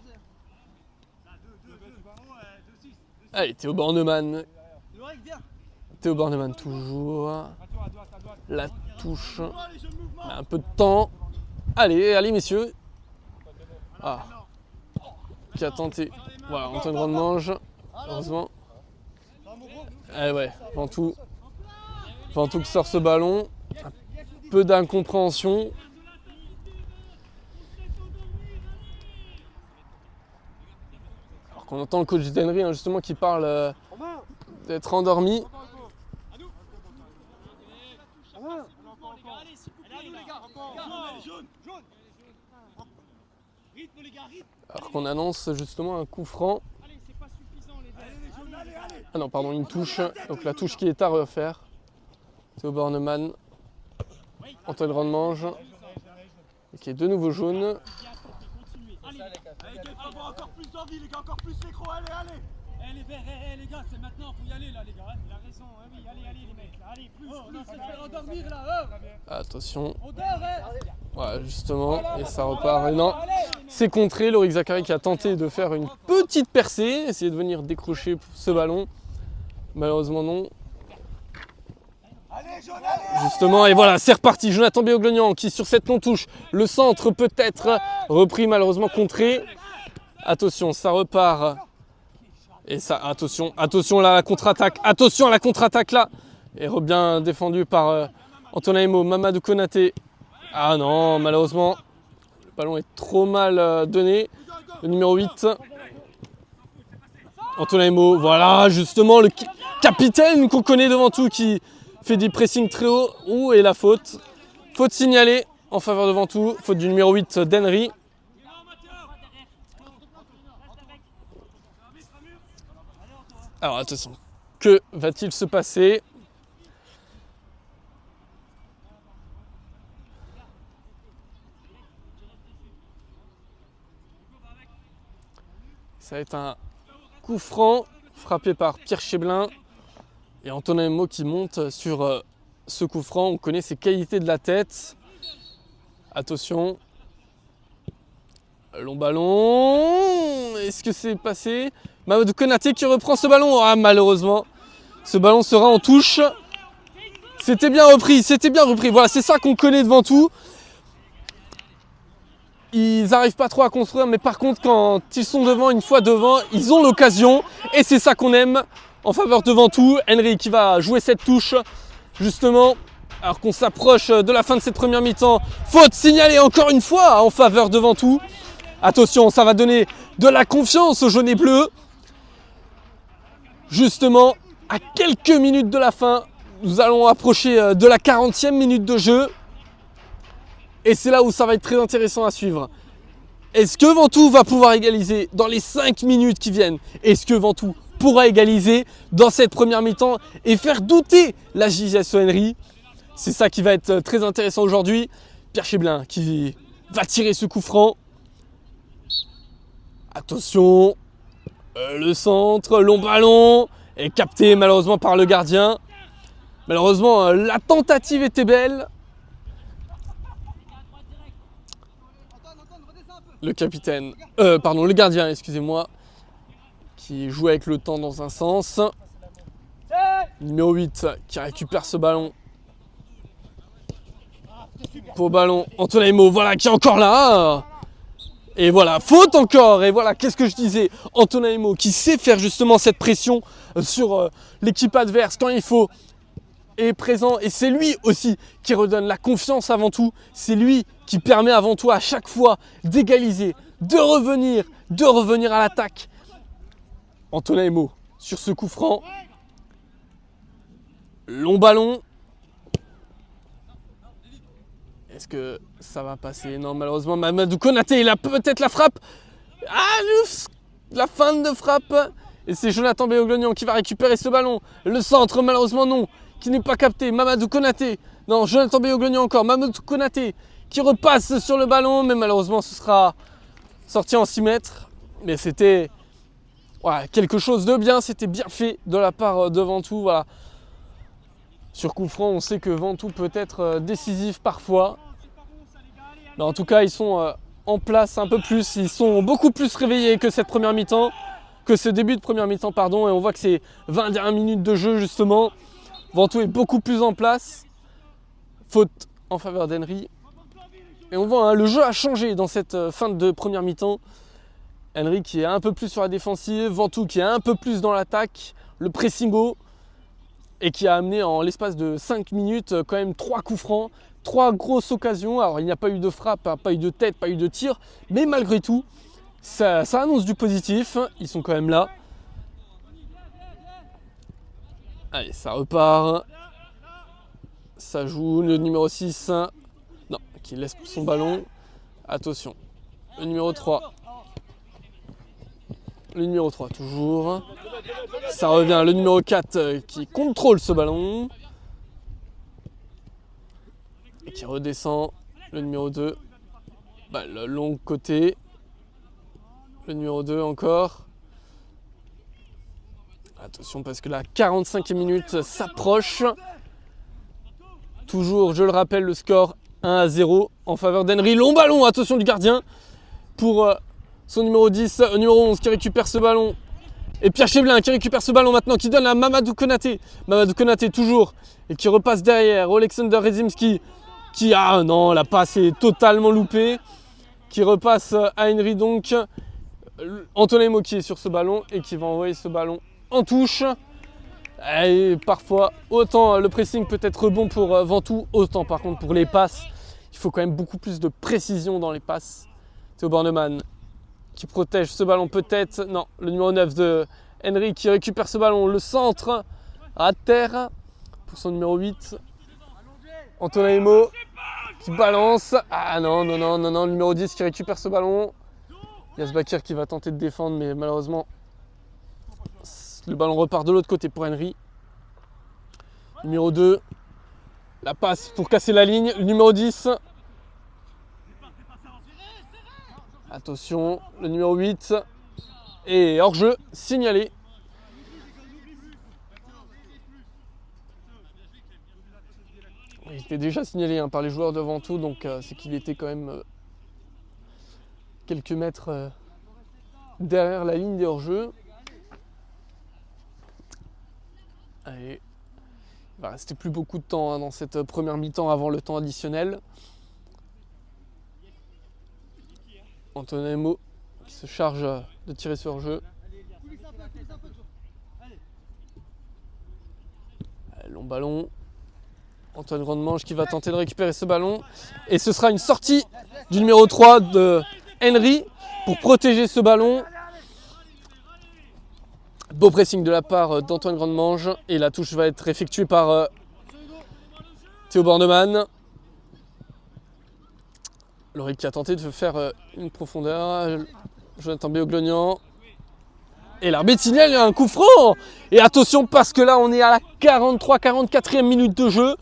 Allez, Théo Bornemann. Théo Bornemann toujours. La touche. Un peu de temps. Allez, allez messieurs. Ah. Qui a tenté. Voilà, Antoine Vandemange. Heureusement. Allez, ouais, Ventoux qui sort ce ballon. Un peu d'incompréhension. Alors qu'on entend le coach d'Henry justement qui parle d'être endormi. Alors qu'on annonce justement un coup franc. Ah non, pardon, une touche. Donc la touche qui est à refaire. Théo Bornemann. Antoine Vandemange. Qui est de nouveau jaune. Encore plus d'envie, les gars, encore plus l'écran, allez. Les gars, c'est maintenant, faut y aller là, les gars. Il a raison, oui, allez les mecs, allez, plus. On va se faire endormir là, Attention. On dort, Voilà, justement, et ça repart. Et non, c'est contré. Loïc Zachary qui a tenté de faire une petite percée, essayer de venir décrocher ce ballon. Malheureusement, non. Justement, et voilà, c'est reparti. Jonathan Béoglonian qui, sur cette non-touche, le centre peut-être repris, malheureusement contré. Attention, ça repart. Et ça, attention là, la contre-attaque. Attention à la contre-attaque là. Et bien défendu par Antonin Emo, Mamadou Konaté. Ah non, malheureusement, le ballon est trop mal donné. Le numéro 8. Antonin Emo, voilà, justement, le capitaine qu'on connaît devant tout qui fait des pressings très hauts. Ouh, et la faute. Faute signalée en faveur de Ventoux. Faute du numéro 8 d'Henry. Alors attention, que va-t-il se passer? Ça va être un coup franc frappé par Pierre Cheblin et Antonin Emo qui monte sur ce coup franc. On connaît ses qualités de la tête. Attention. Long ballon. Est-ce que c'est passé? Mamadou Konaté qui reprend ce ballon. Ah, malheureusement, ce ballon sera en touche. C'était bien repris, Voilà, c'est ça qu'on connaît devant tout. Ils n'arrivent pas trop à construire, mais par contre, quand ils sont devant, une fois devant, ils ont l'occasion. Et c'est ça qu'on aime en faveur de Ventoux. Henry qui va jouer cette touche, justement, alors qu'on s'approche de la fin de cette première mi-temps. Faute signalée encore une fois en faveur de Ventoux. Attention, ça va donner de la confiance aux jaunes et bleus. Justement, à quelques minutes de la fin, nous allons approcher de la 40e minute de jeu. Et c'est là où ça va être très intéressant à suivre. Est-ce que Ventoux va pouvoir égaliser dans les 5 minutes qui viennent? Est-ce que Ventoux pourra égaliser dans cette première mi-temps et faire douter la JSO Henry? C'est ça qui va être très intéressant aujourd'hui. Pierre Cheblin qui va tirer ce coup franc. Attention, le centre, long ballon, est capté malheureusement par le gardien. Malheureusement, la tentative était belle. Le capitaine, le gardien, excusez-moi, qui joue avec le temps dans un sens. Numéro 8 qui récupère ce ballon. Pour ballon, Antonaimo, voilà, qui est encore là. Et voilà, faute encore. Et voilà, qu'est-ce que je disais, Antonaimo qui sait faire justement cette pression sur l'équipe adverse quand il faut, est présent. Et c'est lui aussi qui redonne la confiance avant tout. C'est lui qui permet avant tout à chaque fois d'égaliser, de revenir à l'attaque. Antonaimo sur ce coup franc. Long ballon. Est-ce que ça va passer? Non, malheureusement, Mamadou Konaté, il a peut-être la frappe. Ah, la fin de frappe. Et c'est Jonathan Béoglognan qui va récupérer ce ballon. Le centre, malheureusement, non. Qui n'est pas capté. Mamadou Konaté. Non, Jonathan Béoglognan encore. Mamadou Konaté qui repasse sur le ballon. Mais malheureusement, ce sera sorti en 6 mètres. Mais c'était quelque chose de bien. C'était bien fait de la part de Ventoux. Voilà. Sur coup franc, on sait que Ventoux peut être décisif parfois. Mais en tout cas, ils sont en place un peu plus. Ils sont beaucoup plus réveillés que cette première mi-temps, que ce début de première mi-temps, pardon. Et on voit que c'est 20 dernières minutes de jeu, justement. Ventoux est beaucoup plus en place. Faute en faveur d'Henry. Et on voit, le jeu a changé dans cette fin de première mi-temps. Henry qui est un peu plus sur la défensive. Ventoux qui est un peu plus dans l'attaque. Le pressing haut. Et qui a amené en l'espace de 5 minutes quand même 3 coups francs, 3 grosses occasions. Alors il n'y a pas eu de frappe, pas eu de tête, pas eu de tir, mais malgré tout, ça annonce du positif. Ils sont quand même là. Allez, ça repart. Ça joue le numéro 6. Non, qui laisse son ballon. Attention. Le numéro 3. Le numéro 3 toujours. Ça revient, le numéro 4 qui contrôle ce ballon. Et qui redescend. Le numéro 2. Le long côté. Le numéro 2 encore. Attention parce que la 45e minute s'approche. Toujours, je le rappelle, le score 1-0 en faveur d'Henry. Long ballon, attention du gardien. Pour son numéro 10, numéro 11 qui récupère ce ballon. Et Pierre Cheblin qui récupère ce ballon maintenant, qui donne à Mamadou Konaté. Mamadou Konaté toujours, et qui repasse derrière. Alexander Rezimski qui, non, la passe est totalement loupée. Qui repasse à Henry donc. Antonaimo qui est sur ce ballon et qui va envoyer ce ballon en touche. Et parfois, autant le pressing peut être bon pour Ventoux, autant par contre pour les passes, il faut quand même beaucoup plus de précision dans les passes. Théo Bornemann qui protège ce ballon peut-être. Non, le numéro 9 de Henry qui récupère ce ballon. Le centre à terre pour son numéro 8. Antonaimo qui balance. Ah non, le numéro 10 qui récupère ce ballon. Yazbakir qui va tenter de défendre, mais malheureusement, le ballon repart de l'autre côté pour Henry. Numéro 2. La passe pour casser la ligne. Le numéro 10. Attention, le numéro 8 et hors-jeu signalé. Il était déjà signalé par les joueurs de Ventoux, donc c'est qu'il était quand même quelques mètres derrière la ligne des hors-jeu. Allez, il va rester plus beaucoup de temps dans cette première mi-temps avant le temps additionnel. Antonaimo qui se charge de tirer sur jeu. Long ballon. Antoine Grandemange qui va tenter de récupérer ce ballon. Et ce sera une sortie du numéro 3 de Henry pour protéger ce ballon. Beau pressing de la part d'Antoine Grandemange. Et la touche va être effectuée par Théo Bornemann. Loric qui a tenté de faire une profondeur. Jonathan Béoglognan. Et l'arbitre signale, il y a un coup franc. Et attention parce que là on est à la 44e minute de jeu.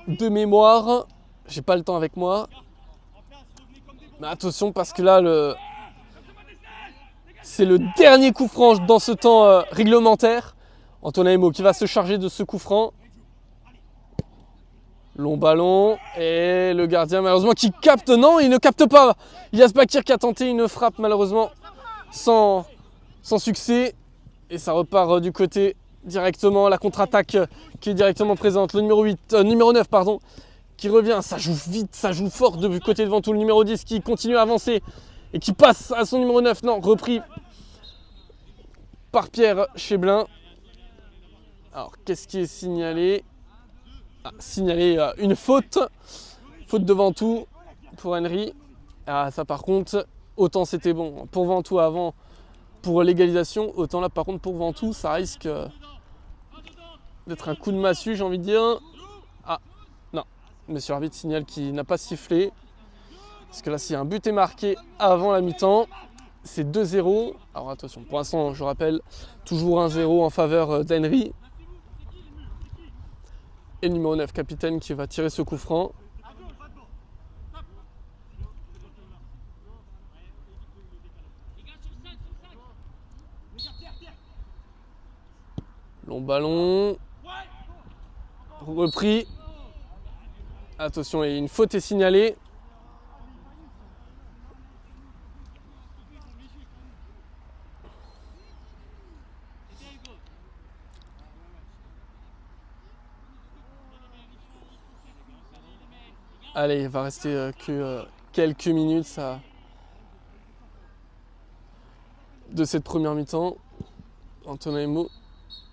De mémoire. J'ai pas le temps avec moi. Mais attention parce que là c'est le dernier coup franc dans ce temps réglementaire. Antonaimo qui va se charger de ce coup franc. Long ballon et le gardien malheureusement qui capte. Non, il ne capte pas. Yazbakir qui a tenté une frappe malheureusement. sans succès. Et ça repart du côté directement, la contre-attaque qui est directement présente. Le numéro 9, pardon, qui revient. Ça joue vite, ça joue fort du côté de Ventoux. Le numéro 10 qui continue à avancer et qui passe à son numéro 9. Non, repris par Pierre Cheblin. Alors, qu'est-ce qui est signalé? Signalé une faute. Faute de Ventoux pour Henry. Ah, ça par contre, autant c'était bon pour Ventoux avant pour l'égalisation, autant là par contre pour Ventoux, ça risque d'être un coup de massue, j'ai envie de dire. Ah, non, monsieur l'arbitre signale qu'il n'a pas sifflé. Parce que là, si un but est marqué avant la mi-temps, c'est 2-0. Alors attention, pour l'instant, je rappelle, toujours 1-0 en faveur d'Henry. Et le numéro 9, capitaine, qui va tirer ce coup franc. Long ballon. Repris. Attention, et une faute est signalée. Allez, il va rester que quelques minutes ça, de cette première mi-temps. Antonin.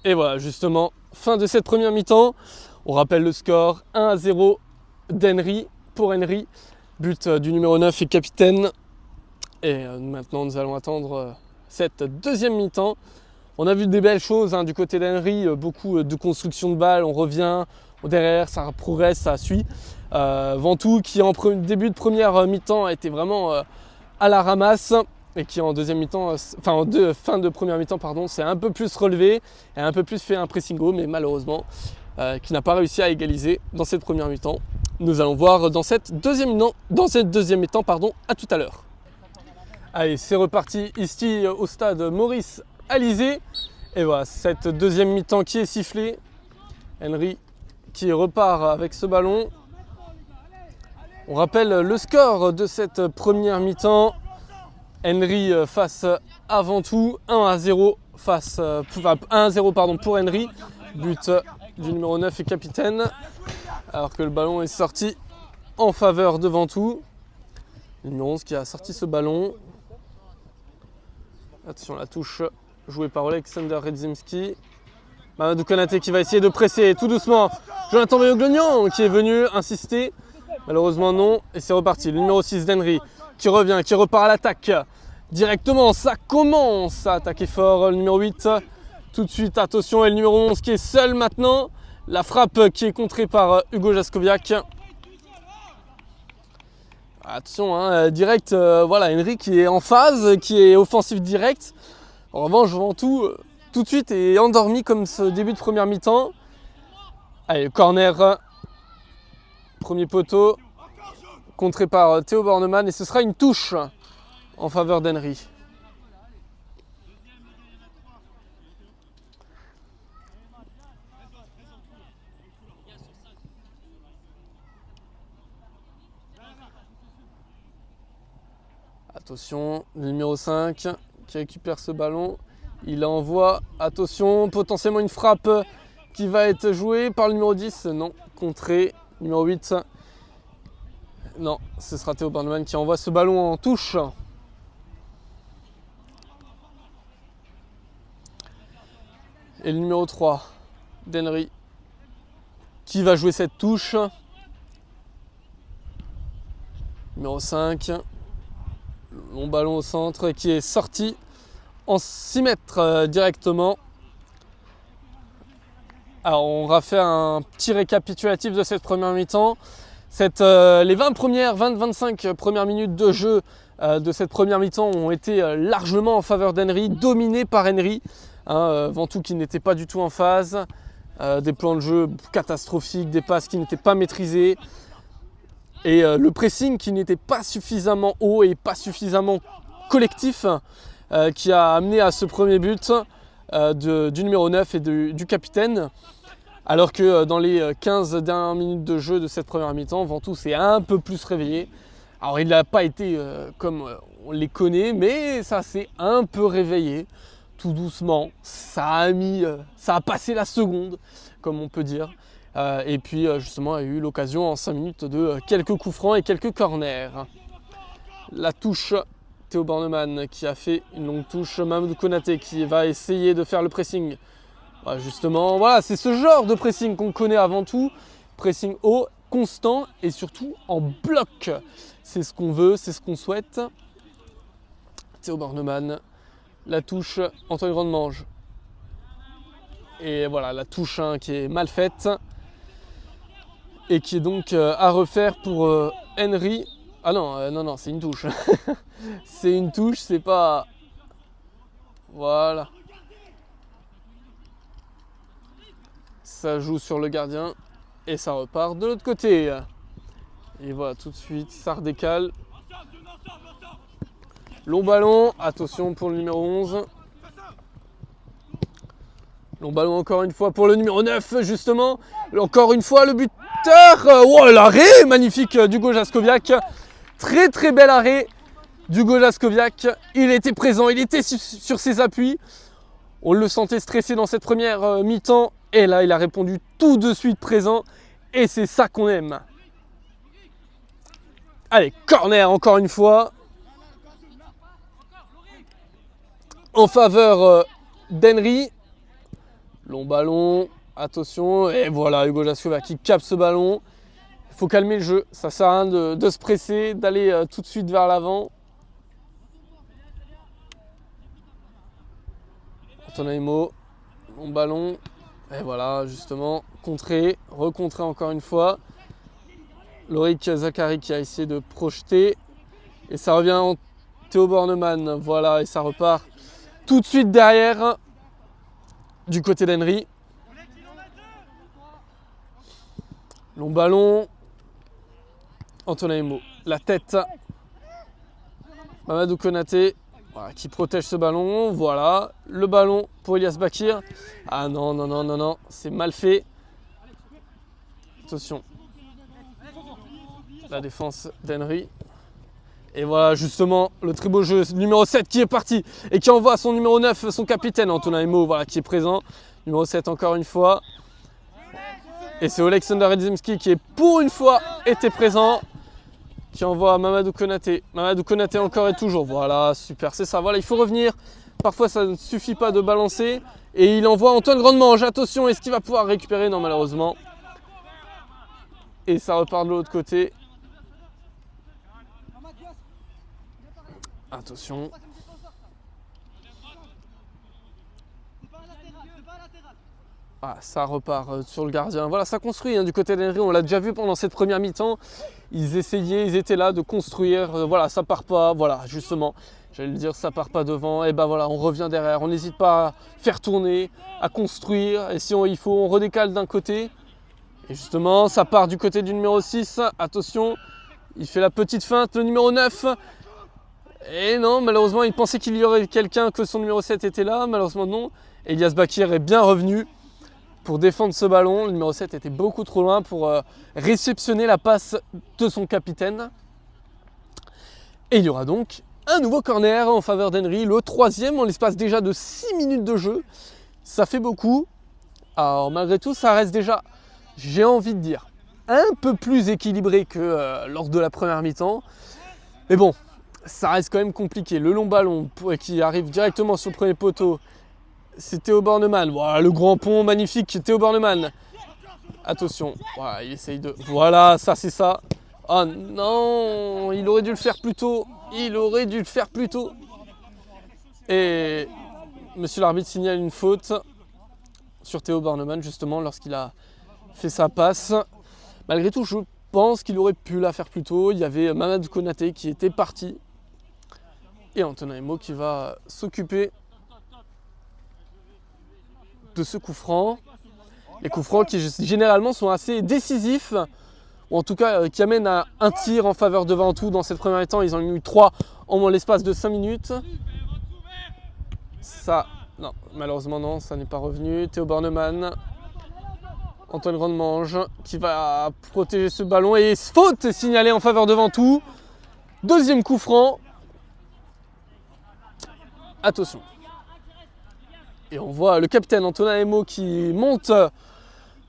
Et voilà, justement, fin de cette première mi-temps. On rappelle le score 1-0 d'Henry pour Henry. But du numéro 9 et capitaine. Et maintenant, nous allons attendre cette deuxième mi-temps. On a vu des belles choses du côté d'Henry. Beaucoup de construction de balles. On revient derrière, ça progresse, ça suit. Ventoux qui en début de première mi-temps a été vraiment à la ramasse. Et qui en deuxième mi-temps, fin de première mi-temps, pardon, s'est un peu plus relevé et un peu plus fait un pressing haut, mais malheureusement, qui n'a pas réussi à égaliser dans cette première mi-temps. Nous allons voir dans cette deuxième mi-temps, pardon, à tout à l'heure. Allez, c'est reparti ici au stade Maurice Alizé. Et voilà, cette deuxième mi-temps qui est sifflée. Henry qui repart avec ce ballon. On rappelle le score de cette première mi-temps. Henry face à Ventoux, 1-0 pour Henry, but du numéro 9 et capitaine, alors que le ballon est sorti en faveur de Ventoux. Le numéro 11 qui a sorti ce ballon. Attention, la touche jouée par Alexander Redzimski. Mamadou Konaté qui va essayer de presser tout doucement. Jonathan Méoglognan qui est venu insister. Malheureusement non, et c'est reparti. Le numéro 6 d'Henry qui revient, qui repart à l'attaque. Directement, ça commence à attaquer fort. Le numéro 8, tout de suite, attention. Et le numéro 11 qui est seul maintenant. La frappe qui est contrée par Hugo Jaskowiak. Attention, direct, voilà, Henry qui est en phase, qui est offensif direct. En revanche, Ventoux, tout de suite, est endormi comme ce début de première mi-temps. Allez, corner. Premier poteau, contré par Théo Bornemann, et ce sera une touche en faveur d'Henry. Attention, le numéro 5 qui récupère ce ballon, il envoie, attention, potentiellement une frappe qui va être jouée par le numéro 10, non, contré. Numéro 8, non, ce sera Théo Bornemann qui envoie ce ballon en touche. Et le numéro 3 d'Henry qui va jouer cette touche. Numéro 5, long ballon au centre qui est sorti en 6 mètres directement. Alors on va faire un petit récapitulatif de cette première mi-temps. Les 20-25 premières minutes de jeu de cette première mi-temps ont été largement en faveur d'Henry, dominés par Henry. Ventoux qui n'était pas du tout en phase, des plans de jeu catastrophiques, des passes qui n'étaient pas maîtrisées. Et le pressing qui n'était pas suffisamment haut et pas suffisamment collectif qui a amené à ce premier but du numéro 9 et du capitaine. Alors que dans les 15 dernières minutes de jeu de cette première mi-temps, Ventoux s'est un peu plus réveillé. Alors il n'a pas été comme on les connaît, mais ça s'est un peu réveillé, tout doucement. Ça a passé la seconde, comme on peut dire. Et puis justement, il y a eu l'occasion en 5 minutes de quelques coups francs et quelques corners. La touche, Théo Bornemann qui a fait une longue touche, Mamadou Konaté qui va essayer de faire le pressing. Voilà, justement, voilà, c'est ce genre de pressing qu'on connaît avant tout. Pressing haut, constant et surtout en bloc. C'est ce qu'on veut, c'est ce qu'on souhaite. Théo Bornemann, la touche, Antoine Grandmange. Et voilà, la touche qui est mal faite. Et qui est donc à refaire pour Henry. Ah non, non, c'est une touche. C'est une touche, c'est pas... Voilà. Ça joue sur le gardien et ça repart de l'autre côté. Et voilà, tout de suite, ça redécale. Long ballon, attention pour le numéro 11. Long ballon encore une fois pour le numéro 9, justement. Encore une fois, le buteur. Oh, l'arrêt magnifique d'Hugo Jaskowiak. Très très bel arrêt d'Hugo Jaskowiak. Il était présent, il était sur ses appuis. On le sentait stressé dans cette première mi-temps. Et là, il a répondu tout de suite présent. Et c'est ça qu'on aime. Allez, corner encore une fois. En faveur d'Henry. Long ballon. Attention. Et voilà, Hugo Jaskowiak qui capte ce ballon. Il faut calmer le jeu. Ça sert à rien de se presser, d'aller tout de suite vers l'avant. Antonin, long ballon. Et voilà, justement, contré, recontré encore une fois. Loïc Zachary qui a essayé de projeter. Et ça revient en Théo Bornemann. Voilà, et ça repart tout de suite derrière du côté d'Henry. Long ballon. Antonin, la tête. Mamadou Konaté. Voilà, qui protège ce ballon, voilà, le ballon pour Elias Bakir. Ah non, non, non, non, non, c'est mal fait. Attention. La défense d'Henry. Et voilà, justement, le très beau jeu, numéro 7 qui est parti et qui envoie son numéro 9, son capitaine, Antonin, voilà, qui est présent. Numéro 7 encore une fois. Et c'est Alexander Redzimski qui est pour une fois était présent. Qui envoie Mamadou Konaté. Mamadou Konaté encore et toujours. Voilà, super, c'est ça. Voilà, il faut revenir. Parfois, ça ne suffit pas de balancer. Et il envoie Antoine Grandmange. Attention, est-ce qu'il va pouvoir récupérer? Non, malheureusement. Et ça repart de l'autre côté. Attention. Ah, ça repart sur le gardien. Voilà, ça construit du côté d'Henry. On l'a déjà vu pendant cette première mi-temps. Ils essayaient, ils étaient là de construire. Voilà, ça part pas. Voilà, justement, j'allais le dire, ça part pas devant. Et ben voilà, on revient derrière. On n'hésite pas à faire tourner, à construire. Et si il faut, on redécale d'un côté. Et justement, ça part du côté du numéro 6. Attention, il fait la petite feinte, le numéro 9. Et non, malheureusement, il pensait qu'il y aurait quelqu'un, que son numéro 7 était là. Malheureusement, non. Elias Bakir est bien revenu pour défendre ce ballon. Le numéro 7 était beaucoup trop loin pour réceptionner la passe de son capitaine. Et il y aura donc un nouveau corner en faveur d'Henry, le 3e en l'espace déjà de 6 minutes de jeu. Ça fait beaucoup. Alors malgré tout, ça reste déjà, j'ai envie de dire, un peu plus équilibré que lors de la première mi-temps. Mais bon, ça reste quand même compliqué. Le long ballon qui arrive directement sur le premier poteau. C'est Théo Bornemann. Voilà, le grand pont magnifique, Théo Bornemann. Attention, voilà, il essaye de... Voilà, ça c'est ça. Oh non, il aurait dû le faire plus tôt. Il aurait dû le faire plus tôt. Et monsieur l'arbitre signale une faute sur Théo Bornemann, justement, lorsqu'il a fait sa passe. Malgré tout, je pense qu'il aurait pu la faire plus tôt. Il y avait Mamadou Konaté qui était parti. Et Antonin qui va s'occuper de ce coup franc. Les coups francs qui généralement sont assez décisifs, ou en tout cas qui amènent à un tir en faveur de Ventoux. Dans cette première temps, ils en ont eu 3 en l'espace de 5 minutes. Ça, non, malheureusement non, ça n'est pas revenu. Théo Bornemann, Antoine Grandmange qui va protéger ce ballon et faute signalée en faveur de Ventoux. Deuxième coup franc. Attention. Et on voit le capitaine Antonin Emo qui monte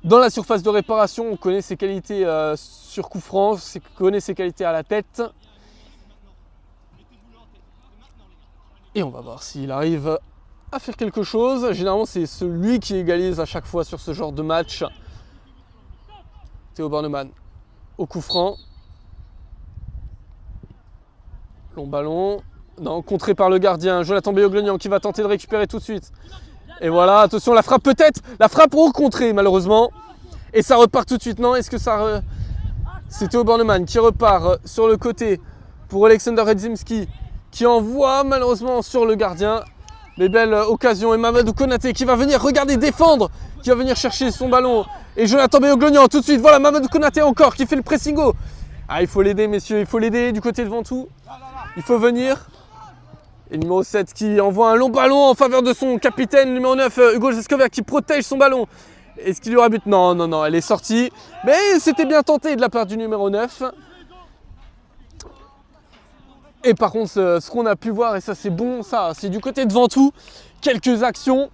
dans la surface de réparation. On connaît ses qualités sur coup franc, on connaît ses qualités à la tête. Et on va voir s'il arrive à faire quelque chose. Généralement, c'est celui qui égalise à chaque fois sur ce genre de match. Théo Bornemann au coup franc. Long ballon. Non, contré par le gardien. Jonathan Beyoglonian qui va tenter de récupérer tout de suite. Et voilà, attention, la frappe peut-être. La frappe recontrée malheureusement. Et ça repart tout de suite. Non, est-ce que ça... C'est Théo Bornemann qui repart sur le côté pour Alexander Redzimski qui envoie malheureusement sur le gardien. Les belles occasions. Et Mamadou Konaté qui va venir, regardez, défendre. Qui va venir chercher son ballon. Et Jonathan Beyoglonian tout de suite. Voilà, Mamadou Konaté encore qui fait le pressing haut. Ah, il faut l'aider messieurs, il faut l'aider du côté de Ventoux. Il faut venir. Et le numéro 7 qui envoie un long ballon en faveur de son capitaine. Le numéro 9, Hugo Jascoviak qui protège son ballon. Est-ce qu'il y aura but? Non, non, non, elle est sortie. Mais c'était bien tenté de la part du numéro 9. Et par contre, ce qu'on a pu voir, et ça c'est bon, ça, c'est du côté de Ventoux, quelques actions.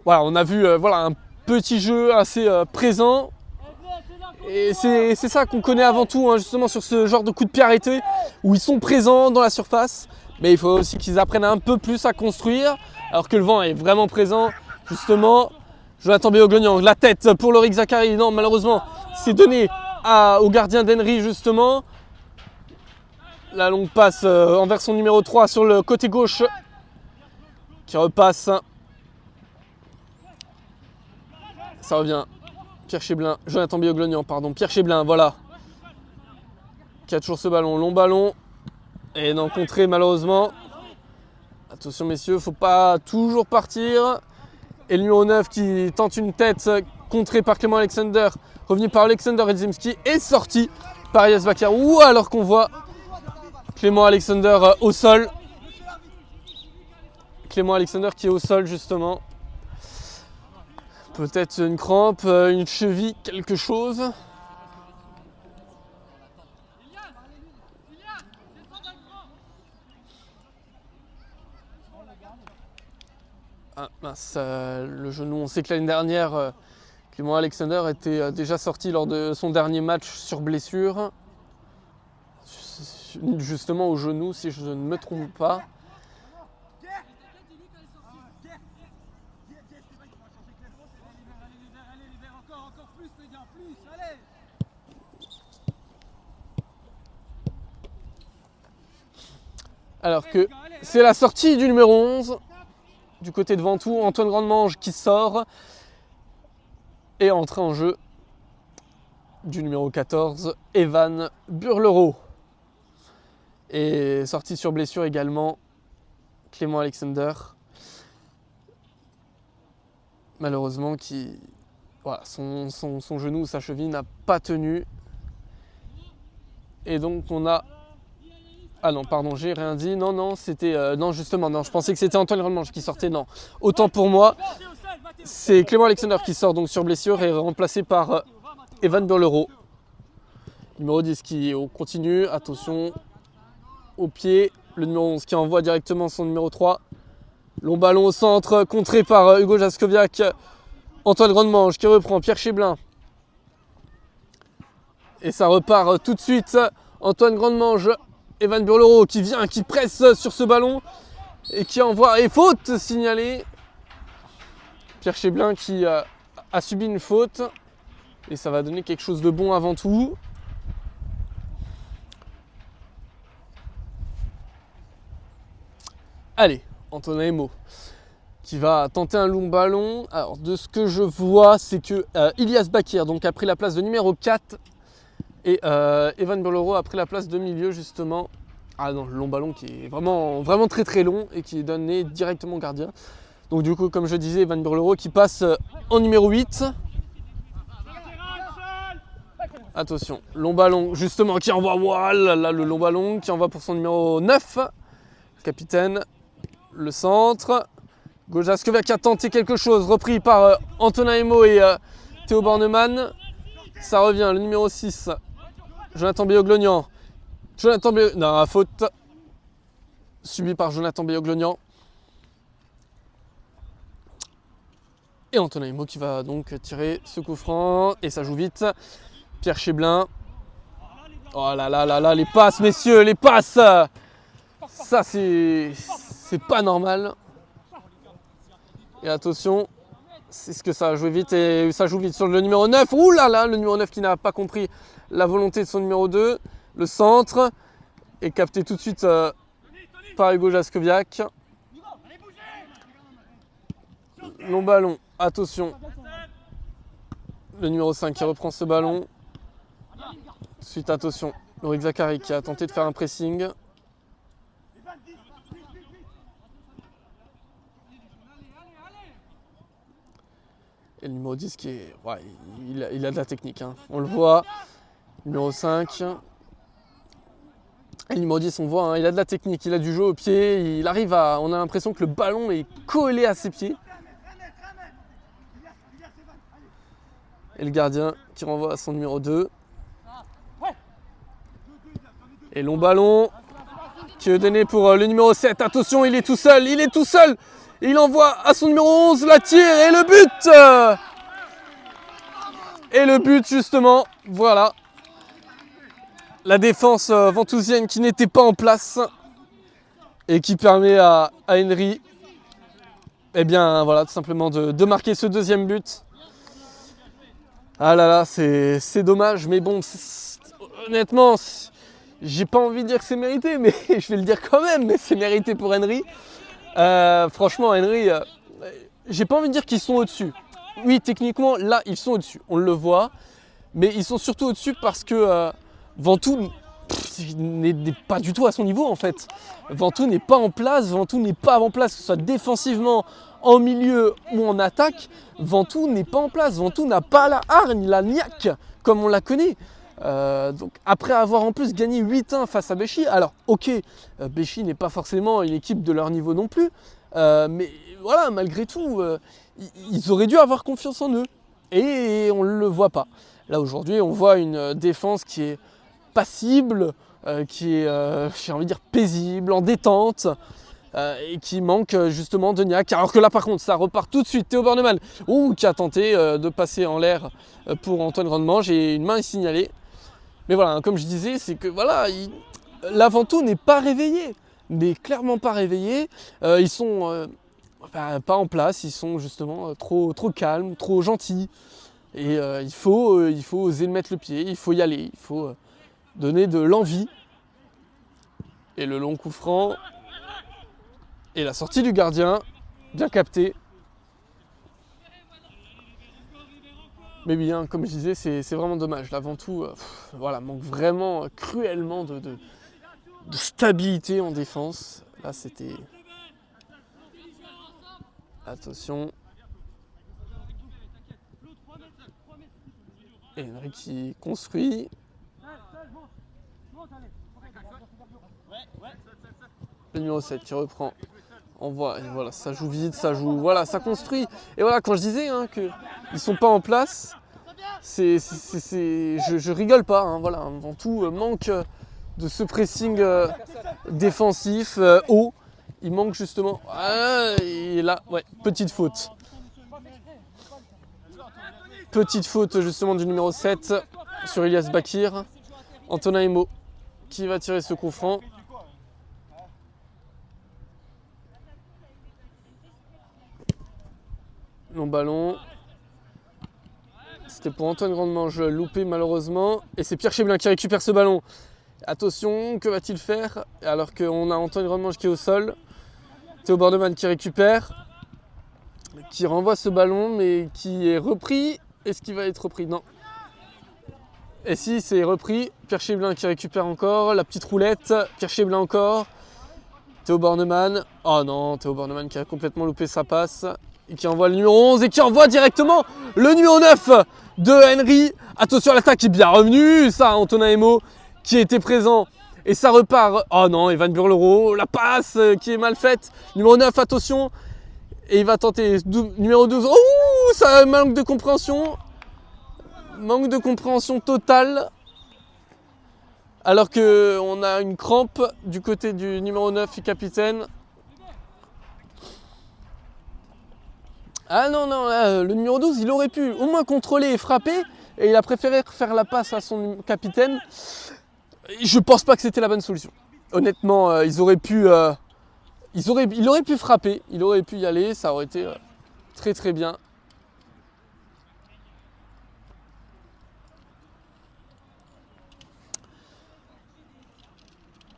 Voilà, on a vu voilà, un petit jeu assez présent. Et c'est ça qu'on connaît avant tout, hein, justement sur ce genre de coup de pied arrêté, où ils sont présents dans la surface. Mais il faut aussi qu'ils apprennent un peu plus à construire, alors que le vent est vraiment présent, justement. Jonathan Beyoglonian, la tête pour Lorik Zachary. Non, malheureusement, c'est donné au gardien d'Henry, justement. La longue passe envers son numéro 3 sur le côté gauche, qui repasse. Ça revient. Pierre Cheblin, Jonathan Beyoglonian, pardon, Pierre Cheblin, voilà. Qui a toujours ce ballon, long ballon. Et non contré malheureusement. Attention messieurs, faut pas toujours partir. Et le numéro 9 qui tente une tête contrée par Clément Alexander, revenu par Alexander Redzimski et sorti par Elias Bakar. Ou alors qu'on voit Clément Alexander au sol. Clément Alexander qui est au sol justement. Peut-être une crampe, une cheville, quelque chose. Ah mince, le genou. On sait que l'année dernière, Clément Alexander était déjà sorti lors de son dernier match sur blessure. Justement au genou, si je ne me trompe pas. Alors que c'est la sortie du numéro 11 du côté de Ventoux, Antoine Grandmange qui sort et entrée en jeu du numéro 14, Evan Burlereau. Et sorti sur blessure également, Clément Alexander. Malheureusement, voilà, son genou, sa cheville n'a pas tenu. Et donc on a... Ah non, pardon, j'ai rien dit. Non, non, c'était... non, justement, non, je pensais que c'était Antoine Grandmange qui sortait. Non, autant pour moi. C'est Clément Alexander qui sort donc sur blessure et remplacé par Evan Burlereau. Numéro 10 qui continue. Attention au pied. Le numéro 11 qui envoie directement son numéro 3. Long ballon au centre, contré par Hugo Jascoviak. Antoine Grandmange qui reprend Pierre Cheblin. Et ça repart tout de suite. Antoine Grandmange. Evan Burlereau qui vient, qui presse sur ce ballon et qui envoie, et faute signalée. Pierre Cheblin qui a subi une faute et ça va donner quelque chose de bon avant tout. Allez, Antonin Emo qui va tenter un long ballon. Alors de ce que je vois, c'est que Elias Bakir donc a pris la place de numéro 4. Et Evan Burlereau a pris la place de milieu justement. Ah non, le long ballon qui est vraiment, vraiment très très long et qui est donné directement au gardien. Donc du coup, comme je disais, Evan Burlereau qui passe en numéro 8. Attention, long ballon justement qui envoie, voilà, le long ballon qui envoie pour son numéro 9. Capitaine, le centre. Gojaskoviak qui a tenté quelque chose, repris par Antonin Emo et Théo Bornemann. Ça revient, le numéro 6. Jonathan Beyoglonian. Non, faute. subi par Jonathan Beyoglonian. Et Antonin Imo qui va donc tirer ce coup franc. Et ça joue vite. Pierre Cheblin. Oh là là là là, les passes, messieurs, les passes. Ça, c'est pas normal. Et attention, c'est ce que ça a joué vite. Et ça joue vite sur le numéro 9. Ouh là là, le numéro 9 qui n'a pas compris la volonté de son numéro 2. Le centre. Et capté tout de suite par Hugo Jaskowiak. Long ballon, attention. Le numéro 5 qui reprend ce ballon. Ensuite, attention, Loïc Zachary qui a tenté de faire un pressing. Et le numéro 10 qui est... Ouais, il a de la technique, hein. On le voit. Numéro 5. Et le numéro 10, on voit, hein, il a de la technique, il a du jeu au pied. Il arrive à... On a l'impression que le ballon est collé à ses pieds. Et le gardien qui renvoie à son numéro 2. Et long ballon qui est donné pour le numéro 7. Attention, il est tout seul, il est tout seul. Il envoie à son numéro 11, la tire et le but. Et le but justement, voilà. La défense ventousienne qui n'était pas en place et qui permet à Henry, eh bien voilà, tout simplement de marquer ce deuxième but. Ah là là, c'est dommage, mais bon, honnêtement, j'ai pas envie de dire que c'est mérité, mais je vais le dire quand même, mais c'est mérité pour Henry. Franchement, Henry, j'ai pas envie de dire qu'ils sont au-dessus. Oui, techniquement, là, ils sont au-dessus, on le voit, mais ils sont surtout au-dessus parce que Ventoux n'est pas du tout à son niveau en fait. Ventoux n'est pas en place, Ventoux n'est pas en place, que ce soit défensivement, en milieu ou en attaque. Ventoux n'est pas en place, Ventoux n'a pas la hargne, la niaque, comme on la connaît. Donc après avoir en plus gagné 8-1 face à Béchy, alors ok, Béchy n'est pas forcément une équipe de leur niveau non plus, mais voilà, malgré tout, ils auraient dû avoir confiance en eux, et on ne le voit pas. Là aujourd'hui, on voit une défense qui est passible, qui est, j'ai envie de dire, paisible, en détente, et qui manque justement de niaque. Alors que là par contre, ça repart tout de suite. Théo Bornemann, qui a tenté de passer en l'air pour Antoine Grandement, j'ai une main signalée. Mais voilà, comme je disais, c'est que voilà, la Ventoux n'est pas réveillée, mais clairement pas réveillée. Ils sont pas en place, ils sont justement trop calmes, trop gentils. Et il faut oser mettre le pied, il faut y aller, il faut donner de l'envie. Et le long coup franc, et la sortie du gardien, bien capté. Mais bien, comme je disais, c'est vraiment dommage. La Ventoux voilà, manque vraiment cruellement de stabilité en défense. Là, c'était... Attention. Et Henry qui construit. Le numéro 7 qui reprend. On voit, et voilà, ça joue vite, ça joue, voilà, ça construit. Et voilà, quand je disais qu'ils ne sont pas en place, je rigole pas. Hein, voilà, Ventoux manque de ce pressing défensif haut. Il manque justement. Et là, ouais, petite faute. Petite faute justement du numéro 7 sur Elias Bakir. Antonin Imo qui va tirer ce coup franc. Long ballon. C'était pour Antoine Grandmange, loupé malheureusement. Et c'est Pierre Cheblin qui récupère ce ballon. Attention, que va-t-il faire? Alors qu'on a Antoine Grandmange qui est au sol. Théo Bornemann qui récupère. Qui renvoie ce ballon, mais qui est repris. Est-ce qu'il va être repris? Non. Et si, c'est repris. Pierre Cheblin qui récupère encore. La petite roulette. Pierre Cheblin encore. Théo Bornemann. Oh non, Théo Bornemann qui a complètement loupé sa passe. Et qui envoie le numéro 11 et qui envoie directement le numéro 9 de Henry. Attention, l'attaque est bien revenue. Ça, Antonin Imo qui était présent. Et ça repart. Oh non, Evan Burlereau. La passe qui est mal faite. Numéro 9, attention. Et il va tenter. Numéro 12. Oh, ça manque de compréhension. Manque de compréhension totale. Alors qu'on a une crampe du côté du numéro 9 et capitaine. Ah non, non, là, le numéro 12, il aurait pu au moins contrôler et frapper. Et il a préféré faire la passe à son capitaine. Je pense pas que c'était la bonne solution. Honnêtement, il aurait pu frapper. Il aurait pu y aller. Ça aurait été très très bien.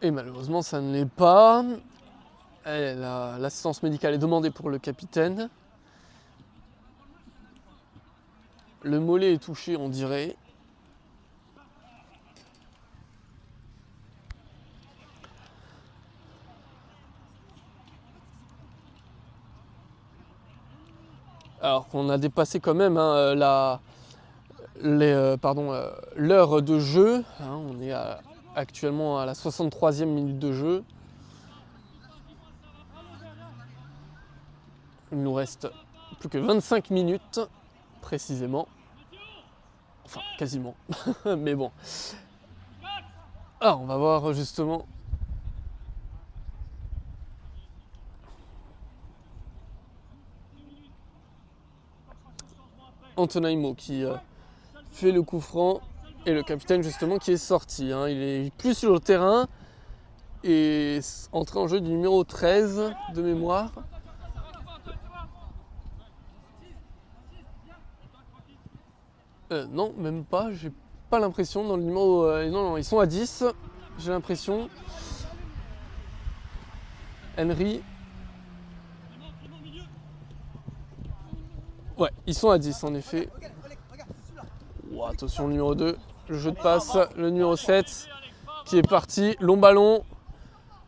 Et malheureusement, ça ne l'est pas. L'assistance médicale est demandée pour le capitaine. Le mollet est touché, on dirait. Alors qu'on a dépassé quand même hein, l'heure de jeu. Hein, on est actuellement à la 63e minute de jeu. Il nous reste plus que 25 minutes, précisément. Enfin, quasiment. Mais bon. Alors, on va voir justement. Antonaimo qui fait le coup franc. Et le capitaine justement qui est sorti. Hein. Il est plus sur le terrain. Et entré en jeu du numéro 13 de mémoire. Non, même pas, j'ai pas l'impression dans le numéro... non, ils sont à 10, j'ai l'impression. Henry. Ouais, ils sont à 10 en effet. Oh, attention, le numéro 2, le jeu de passe, le numéro 7 qui est parti, long ballon.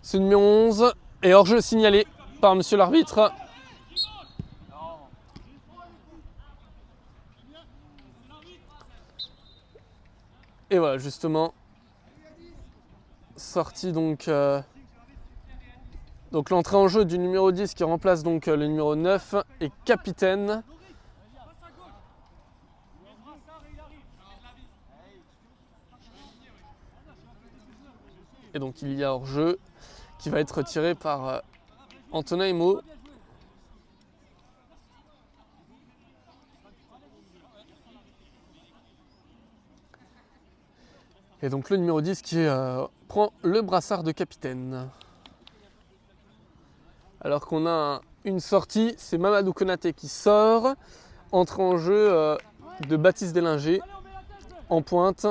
C'est le numéro 11 et hors-jeu signalé par monsieur l'arbitre. Et voilà, justement, sorti donc l'entrée en jeu du numéro 10 qui remplace donc le numéro 9 et capitaine. Et donc il y a hors-jeu qui va être tiré par Antonaimo. Et donc le numéro 10 qui prend le brassard de capitaine. Alors qu'on a une sortie, c'est Mamadou Konaté qui sort. Entrée en jeu de Baptiste Delinger en pointe.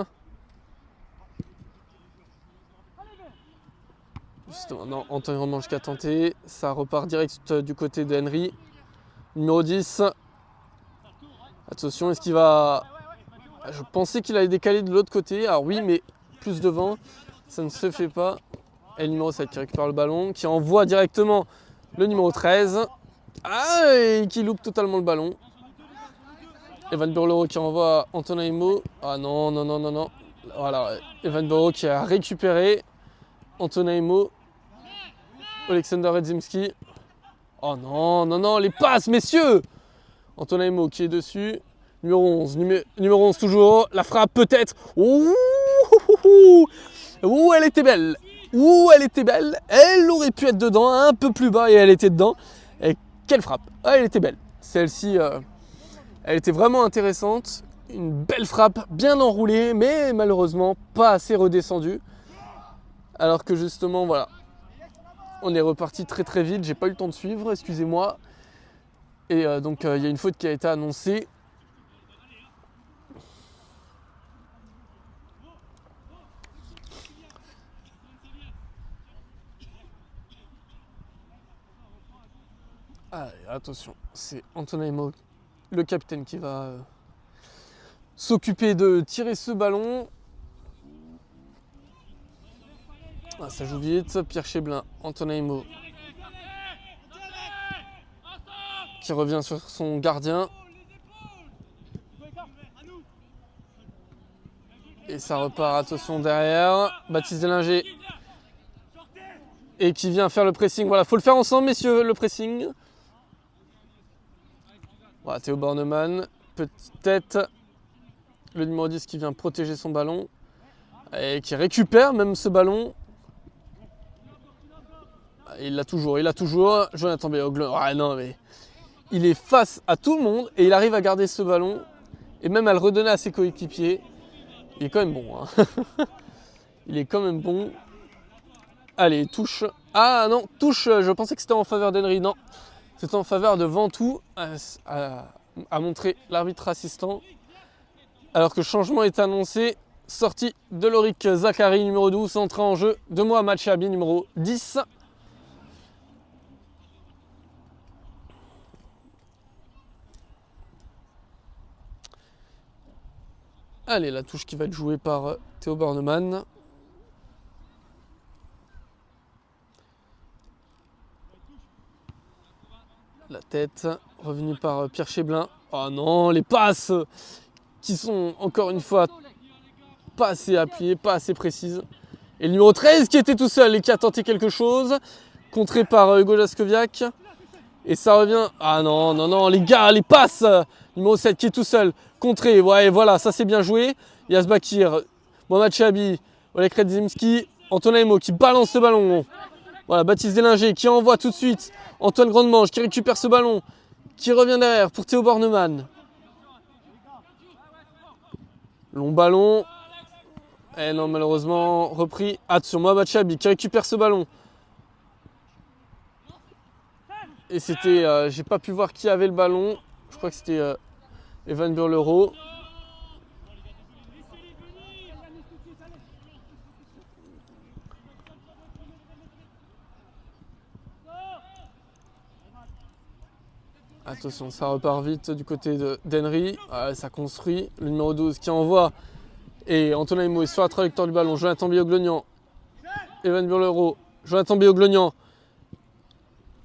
Justement, non, Anthony Romange qui a tenté. Ça repart direct du côté de Henry. Numéro 10. Attention, est-ce qu'il va... Je pensais qu'il allait décaler de l'autre côté. Alors oui, mais plus devant, ça ne se fait pas. Et le numéro 7 qui récupère le ballon, qui envoie directement le numéro 13. Ah, et qui loupe totalement le ballon. Evan Burlero qui envoie Antonaimo. Ah non, non, non, non, non. Voilà, Evan Burlero qui a récupéré Antonaimo. Alexander Redzimski. Oh non, non, non, les passes, messieurs. Antonaimo qui est dessus. Numéro 11, numéro 11 toujours. La frappe peut-être. Ouh, elle était belle. Ouh, elle était belle. Elle aurait pu être dedans, un peu plus bas et elle était dedans. Et quelle frappe. Ah, elle était belle. Celle-ci, elle était vraiment intéressante. Une belle frappe, bien enroulée, mais malheureusement pas assez redescendue. Alors que justement, voilà. On est reparti très très vite. J'ai pas eu le temps de suivre, excusez-moi. Et donc, il y a une faute qui a été annoncée. Allez, attention, c'est Antonaimo, le capitaine, qui va s'occuper de tirer ce ballon. Ah, ça joue vite, Pierre Cheblin, Antonaimo, qui revient sur son gardien. Et ça repart, attention derrière, Baptiste Delinger. Et qui vient faire le pressing, voilà, faut le faire ensemble messieurs, le pressing. Voilà, Théo Bornemann, peut-être le numéro 10 qui vient protéger son ballon. Et qui récupère même ce ballon. Il l'a toujours. Jonathan Béoglon. Ah non, mais il est face à tout le monde et il arrive à garder ce ballon et même à le redonner à ses coéquipiers. Il est quand même bon. Hein. Il est quand même bon. Allez, touche. Ah non, touche. Je pensais que c'était en faveur d'Henry. Non, c'était en faveur de Ventoux, a montré l'arbitre assistant. Alors que le changement est annoncé. Sortie de Lorik Zachary, numéro 12, entrée en jeu de Mohamed Chabi, numéro 10. Allez, la touche qui va être jouée par Théo Bornemann. La tête, revenue par Pierre Cheblin. Oh non, les passes qui sont encore une fois pas assez appuyées, pas assez précises. Et le numéro 13 qui était tout seul et qui a tenté quelque chose, contré par Hugo Jaskowiak. Et ça revient. Ah non, non, non, les gars, les passes. Numéro 7 qui est tout seul, contré. Ouais, voilà, ça c'est bien joué. Yas Bakir, Mohamed Chabi, Oleg Redzimski, Antonin Emo qui balance ce ballon. Voilà, Baptiste Délinger qui envoie tout de suite. Antoine Grandemange qui récupère ce ballon, qui revient derrière pour Théo Bornemann. Long ballon. Et non, malheureusement, repris. Attention, Mohamed Chabi qui récupère ce ballon. Et c'était, j'ai pas pu voir qui avait le ballon. Je crois que c'était Evan Burlero. Attention, ça repart vite du côté d'Henry. Ça construit. Le numéro 12 qui envoie. Et Antonin Emo est sur la trajectoire du ballon. Jonathan Béoglonian. Evan Burlero. Jonathan Béoglonian.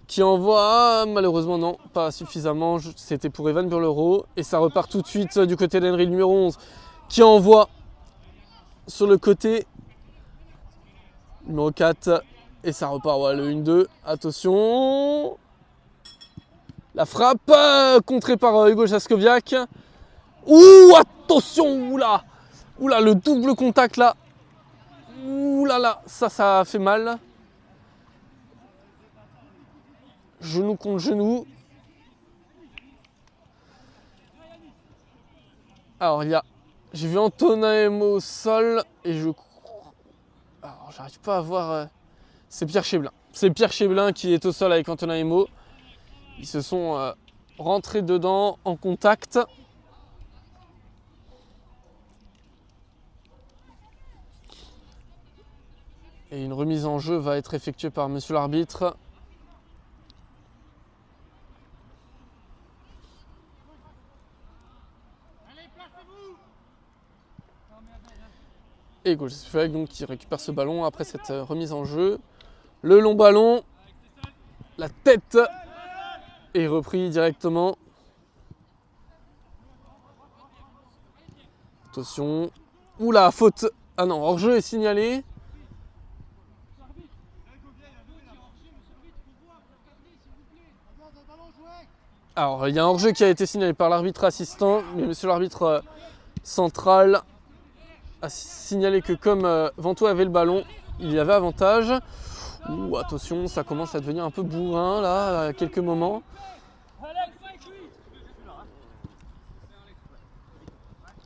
Qui envoie. Malheureusement, non, pas suffisamment. C'était pour Evan Burlero. Et ça repart tout de suite du côté d'Henry, le numéro 11. Qui envoie sur le côté. Numéro 4. Et ça repart. Ouais, le 1-2. Attention. La frappe contrée par Hugo Jaskowiak. Ouh, attention, oula, oula, le double contact là. Ouh là là, ça a fait mal. Genou contre genou. Alors j'ai vu Antonin Emo au sol et alors j'arrive pas à voir. C'est Pierre Cheblin. C'est Pierre Cheblin qui est au sol avec Antonin Emo. Ils se sont rentrés dedans en contact. Et une remise en jeu va être effectuée par monsieur l'arbitre. Et Gauche donc qui récupère ce ballon après cette remise en jeu. Le long ballon. La tête est repris directement. Attention. Oula, faute. Ah non, hors-jeu est signalé. Alors, il y a un hors-jeu qui a été signalé par l'arbitre assistant, mais monsieur l'arbitre central a signalé que comme Ventoux avait le ballon, il y avait avantage. Ouh, attention, ça commence à devenir un peu bourrin là, à quelques moments.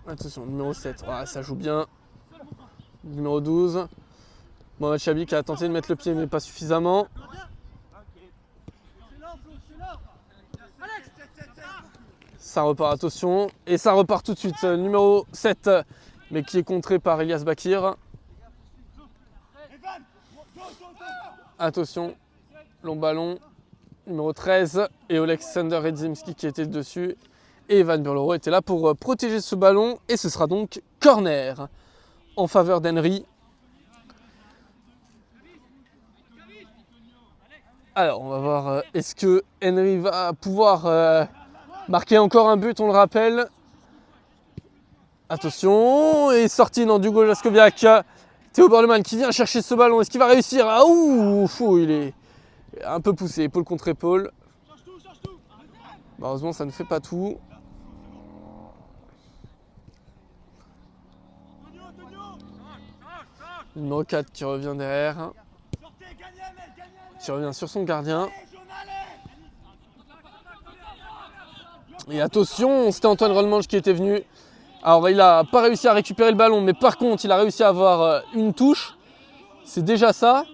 Attention, numéro 7, ouais, ça joue bien. Numéro 12, Mohamed Chabi qui a tenté de mettre le pied mais pas suffisamment. Ça repart, attention, et ça repart tout de suite. Numéro 7, mais qui est contré par Elias Bakir. Attention, long ballon, numéro 13, et Alexander Redzimski qui était dessus. Et Evan Burlero était là pour protéger ce ballon, et ce sera donc corner en faveur d'Henry. Alors, on va voir, est-ce que Henry va pouvoir marquer encore un but, on le rappelle. Attention, et sortie dans Hugo Jaskowiak. Théo Bornemann qui vient chercher ce ballon. Est-ce qu'il va réussir? Ah ouh, il est un peu poussé, épaule contre épaule. Malheureusement, ça ne fait pas tout. Le numéro 4 qui revient derrière. Qui revient sur son gardien. Et attention, c'était Antoine Grandmange qui était venu. Alors il n'a pas réussi à récupérer le ballon, mais par contre il a réussi à avoir une touche. C'est déjà ça.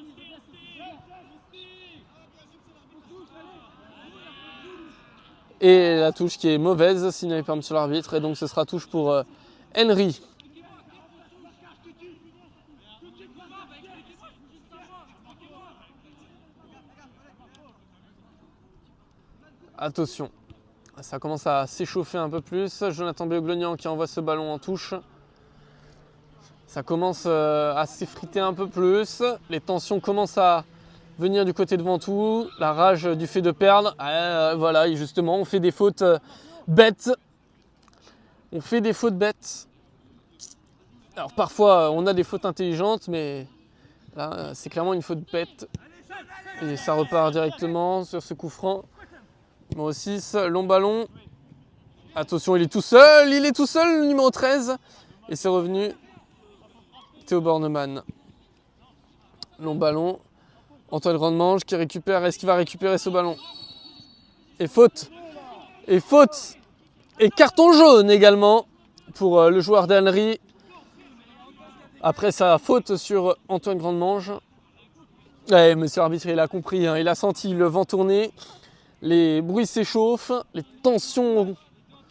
Et la touche qui est mauvaise, signalée par monsieur l'arbitre. Et donc ce sera touche pour Henry. Attention, ça commence à s'échauffer un peu plus. Jonathan Béoglonian qui envoie ce ballon en touche. Ça commence à s'effriter un peu plus. Les tensions commencent à venir du côté de Ventoux. La rage du fait de perdre. Voilà, et justement, on fait des fautes bêtes. On fait des fautes bêtes. Alors parfois, on a des fautes intelligentes, mais là, c'est clairement une faute bête. Et ça repart directement sur ce coup franc. Numéro 6, long ballon. Attention, il est tout seul, le numéro 13. Et c'est revenu Théo Bornemann. Long ballon. Antoine Grandmange qui récupère. Est-ce qu'il va récupérer ce ballon? Et faute. Et faute. Et carton jaune également pour le joueur d'Henry. Après sa faute sur Antoine Grandmange. Ouais, monsieur l'arbitre, il a compris, hein, il a senti le vent tourner. Les bruits s'échauffent, les tensions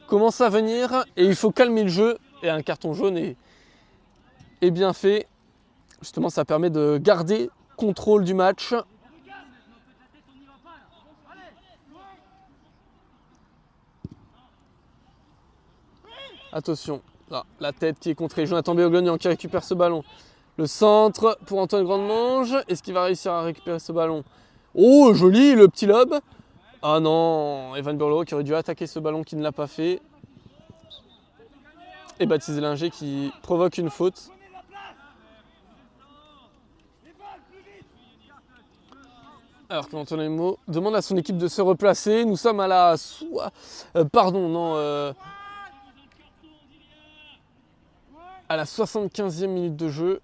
commencent à venir et il faut calmer le jeu. Et un carton jaune est bien fait. Justement, ça permet de garder contrôle du match. Attention, là, la tête qui est contrée. Jonathan Béoglonian qui récupère ce ballon. Le centre pour Antoine Grandmange. Est-ce qu'il va réussir à récupérer ce ballon? Oh, joli, le petit lob. Ah non, Evan Burlow qui aurait dû attaquer ce ballon qui ne l'a pas fait. Et Baptiste Linger qui provoque une faute. Alors que Antoine Emo demande à son équipe de se replacer. Nous sommes à la... à la 75e minute de jeu.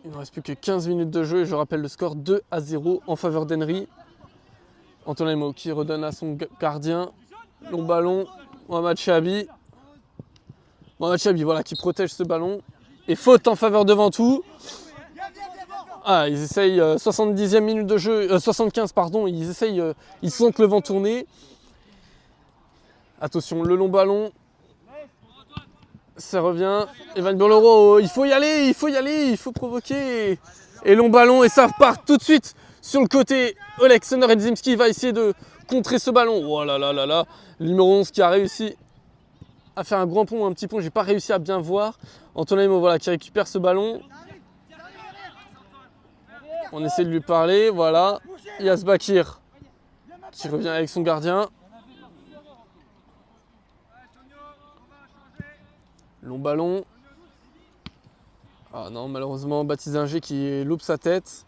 Il ne reste plus que 15 minutes de jeu et je rappelle le score 2-0 en faveur d'Henry. Antoine Emo qui redonne à son gardien. Long ballon. Mohamed Chabi. Mohamed Chabi, voilà, qui protège ce ballon. Et faute en faveur de Ventoux. Ah, ils essayent 70e minute de jeu. 75, pardon. Ils essayent. Ils sentent le vent tourner. Attention, le long ballon. Ça revient. Evan Burlow, il faut y aller, il faut provoquer. Et long ballon, et ça repart tout de suite sur le côté. Oleksandr Redzimski va essayer de contrer ce ballon. Oh là là là là. Le numéro 11 qui a réussi à faire un grand pont, un petit pont. J'ai pas réussi à bien voir. Antoine Emo, voilà, qui récupère ce ballon. On essaie de lui parler, voilà. Yas Bakir qui revient avec son gardien. Long ballon. Ah non, malheureusement, Baptiste Linger qui loupe sa tête.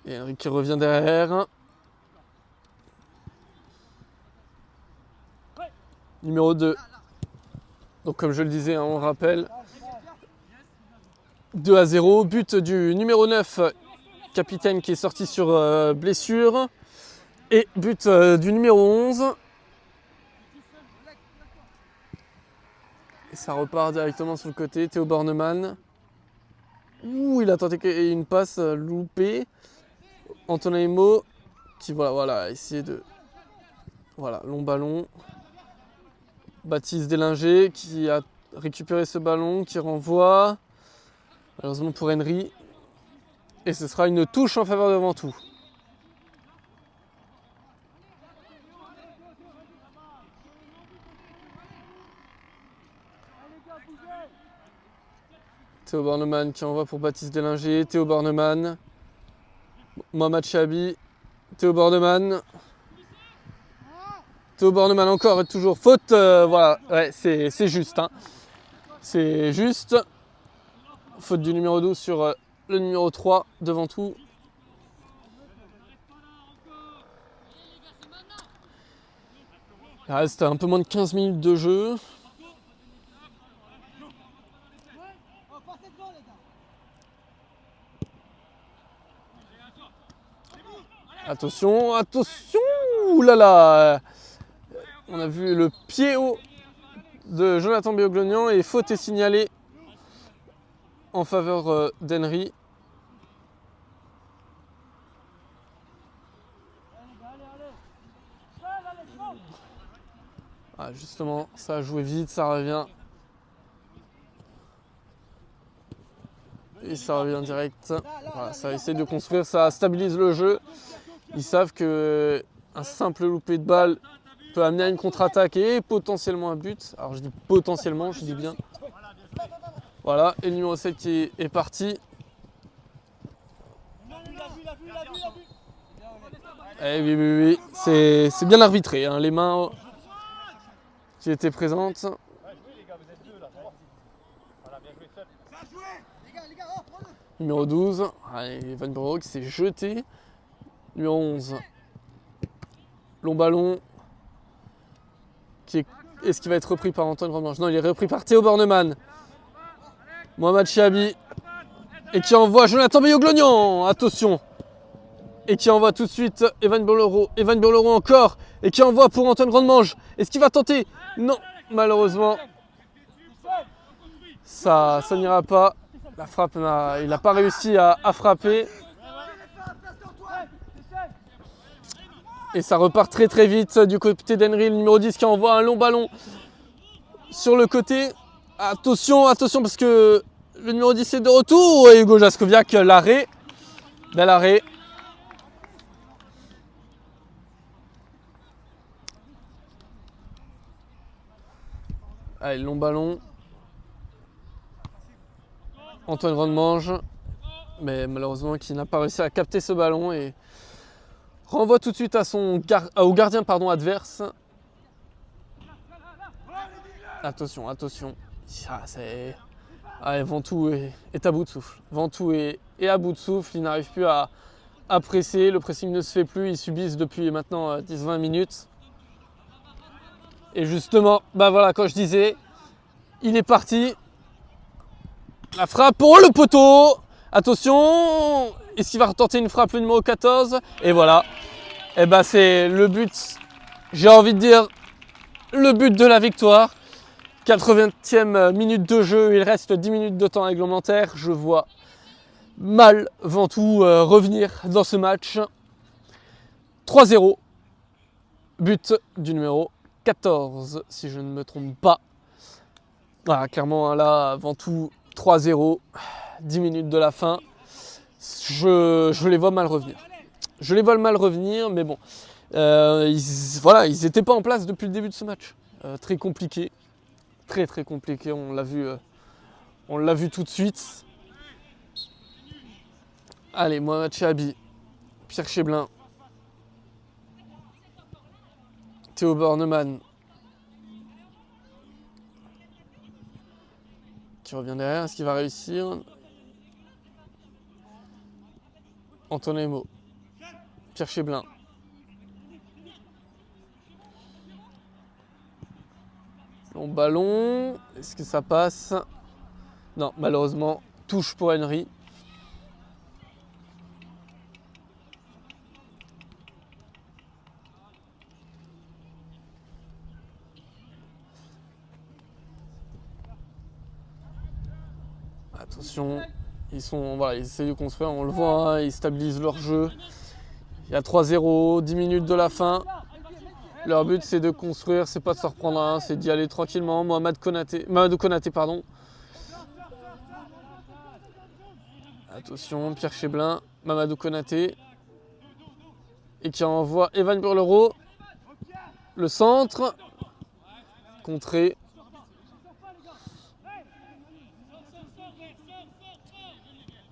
Et Henry qui revient derrière. Numéro 2. Donc comme je le disais, hein, on rappelle. 2-0. But du numéro 9, capitaine qui est sorti sur blessure. Et but du numéro 11. Et ça repart directement sur le côté. Théo Bornemann. Ouh, il a tenté une passe loupée. Antoine Emo qui voilà, a essayé de... Voilà, long ballon. Baptiste Linger qui a récupéré ce ballon, qui renvoie. Malheureusement pour Henry. Et ce sera une touche en faveur de Ventoux. Théo Bornemann qui envoie pour Baptiste Linger. Théo Bornemann. Mohamed Chabi. Théo Bornemann. Théo Bornemann encore et toujours faute. Voilà, ouais, c'est juste. Hein. C'est juste. Faute du numéro 12 sur le numéro 3 de Ventoux. Il reste un peu moins de 15 minutes de jeu. Attention, attention. Ouh là là. On a vu le pied haut de Jonathan Béoglonian et faute est signalée en faveur d'Henry. Ah, justement, ça a joué vite, ça revient. Et ça revient direct. Voilà, ça essaie de construire, ça stabilise le jeu. Ils savent que un simple loupé de balle peut amener à une contre-attaque et potentiellement un but. Alors je dis potentiellement, je dis bien. Voilà, et le numéro 7 qui est parti. Eh oui, oui, oui, c'est bien arbitré, hein, les mains qui étaient présentes. Numéro 12, allez, Van Bureau qui s'est jeté. Numéro 11, long ballon. Est-ce qu'il va être repris par Antoine Grandmange? Non, il est repris par Théo Bornemann. Mohamed Chiabi. Et qui envoie Jonathan Béoglonian. Attention. Et qui envoie tout de suite Evan Burlerow. Evan Burlerow encore. Et qui envoie pour Antoine Grandmange. Est-ce qu'il va tenter? Non, malheureusement. Ça n'ira pas. La frappe, il n'a pas réussi à frapper. Et ça repart très très vite du côté d'Henry, le numéro 10 qui envoie un long ballon sur le côté. Attention, attention parce que le numéro 10 est de retour. Et Hugo Jaskowiak, l'arrêt. Bel arrêt. Allez, long ballon. Antoine Grandmange. Mais malheureusement qui n'a pas réussi à capter ce ballon et renvoie tout de suite à au gardien adverse. Attention, attention. Ventoux est à bout de souffle. Ventoux est à bout de souffle. Il n'arrive plus à presser. Le pressing ne se fait plus. Ils subissent depuis maintenant 10-20 minutes. Et justement, bah voilà, quand je disais, il est parti. La frappe pour le poteau. Attention. Est-ce qu'il va retenter une frappe, le numéro 14? Et voilà. Et ben c'est le but, j'ai envie de dire, le but de la victoire. 80e minute de jeu, il reste 10 minutes de temps réglementaire. Je vois mal Ventoux revenir dans ce match. 3-0, but du numéro 14, si je ne me trompe pas. Voilà, clairement là, Ventoux 3-0, 10 minutes de la fin. Je les vois mal revenir. Je les vois mal revenir, mais bon, ils n'étaient pas en place depuis le début de ce match. Très compliqué, très très compliqué, on l'a vu tout de suite. Allez, Mohamed Chiabi, Pierre Cheblin, Théo Bornemann, qui revient derrière, est-ce qu'il va réussir? Antoine Emo. Pierre Cheblin. Long ballon. Est-ce que ça passe? Non, malheureusement, touche pour Henry. Attention, ils essaient de construire, on le voit, hein, ils stabilisent leur jeu. Il y a 3-0, 10 minutes de la fin. Leur but c'est de construire, c'est pas de se reprendre à un, c'est d'y aller tranquillement. Mamadou Konaté, pardon. Attention, Pierre Cheblin, Mamadou Konaté. Et qui envoie Evan Burlerow. Le centre. Contré.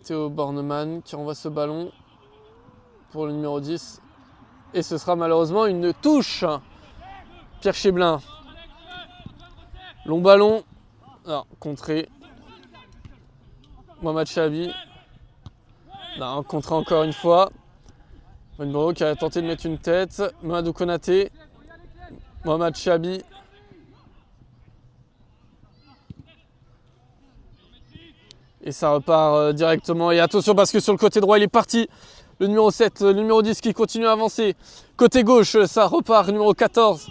Théo Bornemann qui envoie ce ballon pour le numéro 10. Et ce sera malheureusement une touche. Pierre Cheblin. Long ballon. Non, contré. Mohamed Chabi. Non, contré encore une fois. Van Bureau qui a tenté de mettre une tête. Mamadou Konaté. Mohamed Chabi. Et ça repart directement. Et attention parce que sur le côté droit, il est parti. Le numéro 7, le numéro 10 qui continue à avancer. Côté gauche, ça repart. Numéro 14.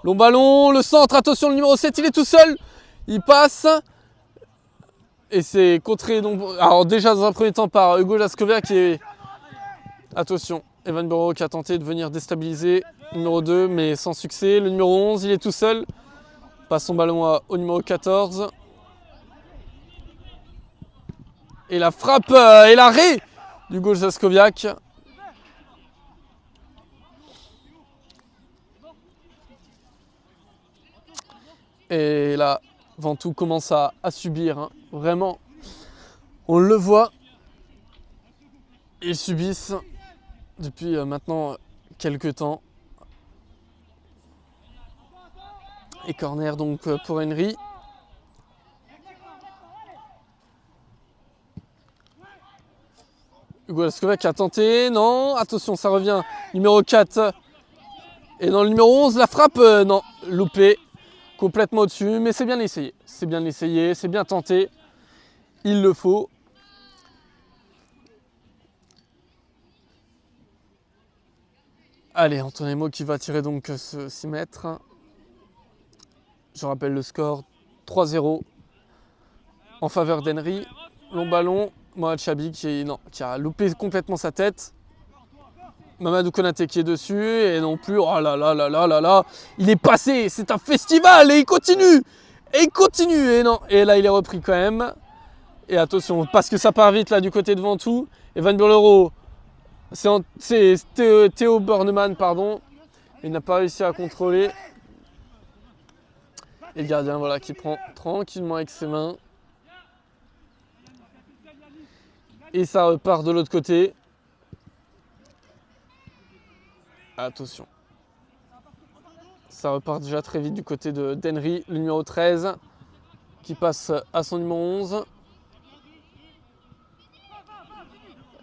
Long ballon, le centre. Attention, le numéro 7, il est tout seul. Il passe. Et c'est contré. Donc, alors déjà dans un premier temps par Hugo Lascovia qui est... Attention, Evan Bureau qui a tenté de venir déstabiliser. Numéro 2, mais sans succès. Le numéro 11, il est tout seul. Passe son ballon au numéro 14. Et la frappe et l'arrêt d'Hugo Lascoviac. Et là, Ventoux commence à subir. Hein. Vraiment, on le voit. Ils subissent depuis maintenant quelques temps. Et corner donc pour Henry. Hugo Lascoviac a tenté, non, attention, ça revient. Numéro 4. Et dans le numéro 11, la frappe, non, loupé. Complètement au-dessus, mais c'est bien essayé. C'est bien essayé, c'est bien tenté. Il le faut. Allez, Antonemo qui va tirer donc ce 6 mètres. Je rappelle le score 3-0 en faveur d'Henry. Long ballon, Mohamed Chabi qui a loupé complètement sa tête. Mamadou Konaté qui est dessus et non plus, oh là là là là là là, il est passé, c'est un festival et il continue. Et il continue et non, et là il est repris quand même. Et attention, parce que ça part vite là du côté de Ventoux. Evan Burlero, c'est Théo Bornemann, pardon. Il n'a pas réussi à contrôler. Et le gardien voilà, qui prend tranquillement avec ses mains. Et ça repart de l'autre côté. Attention. Ça repart déjà très vite du côté d'Henry, le numéro 13, qui passe à son numéro 11.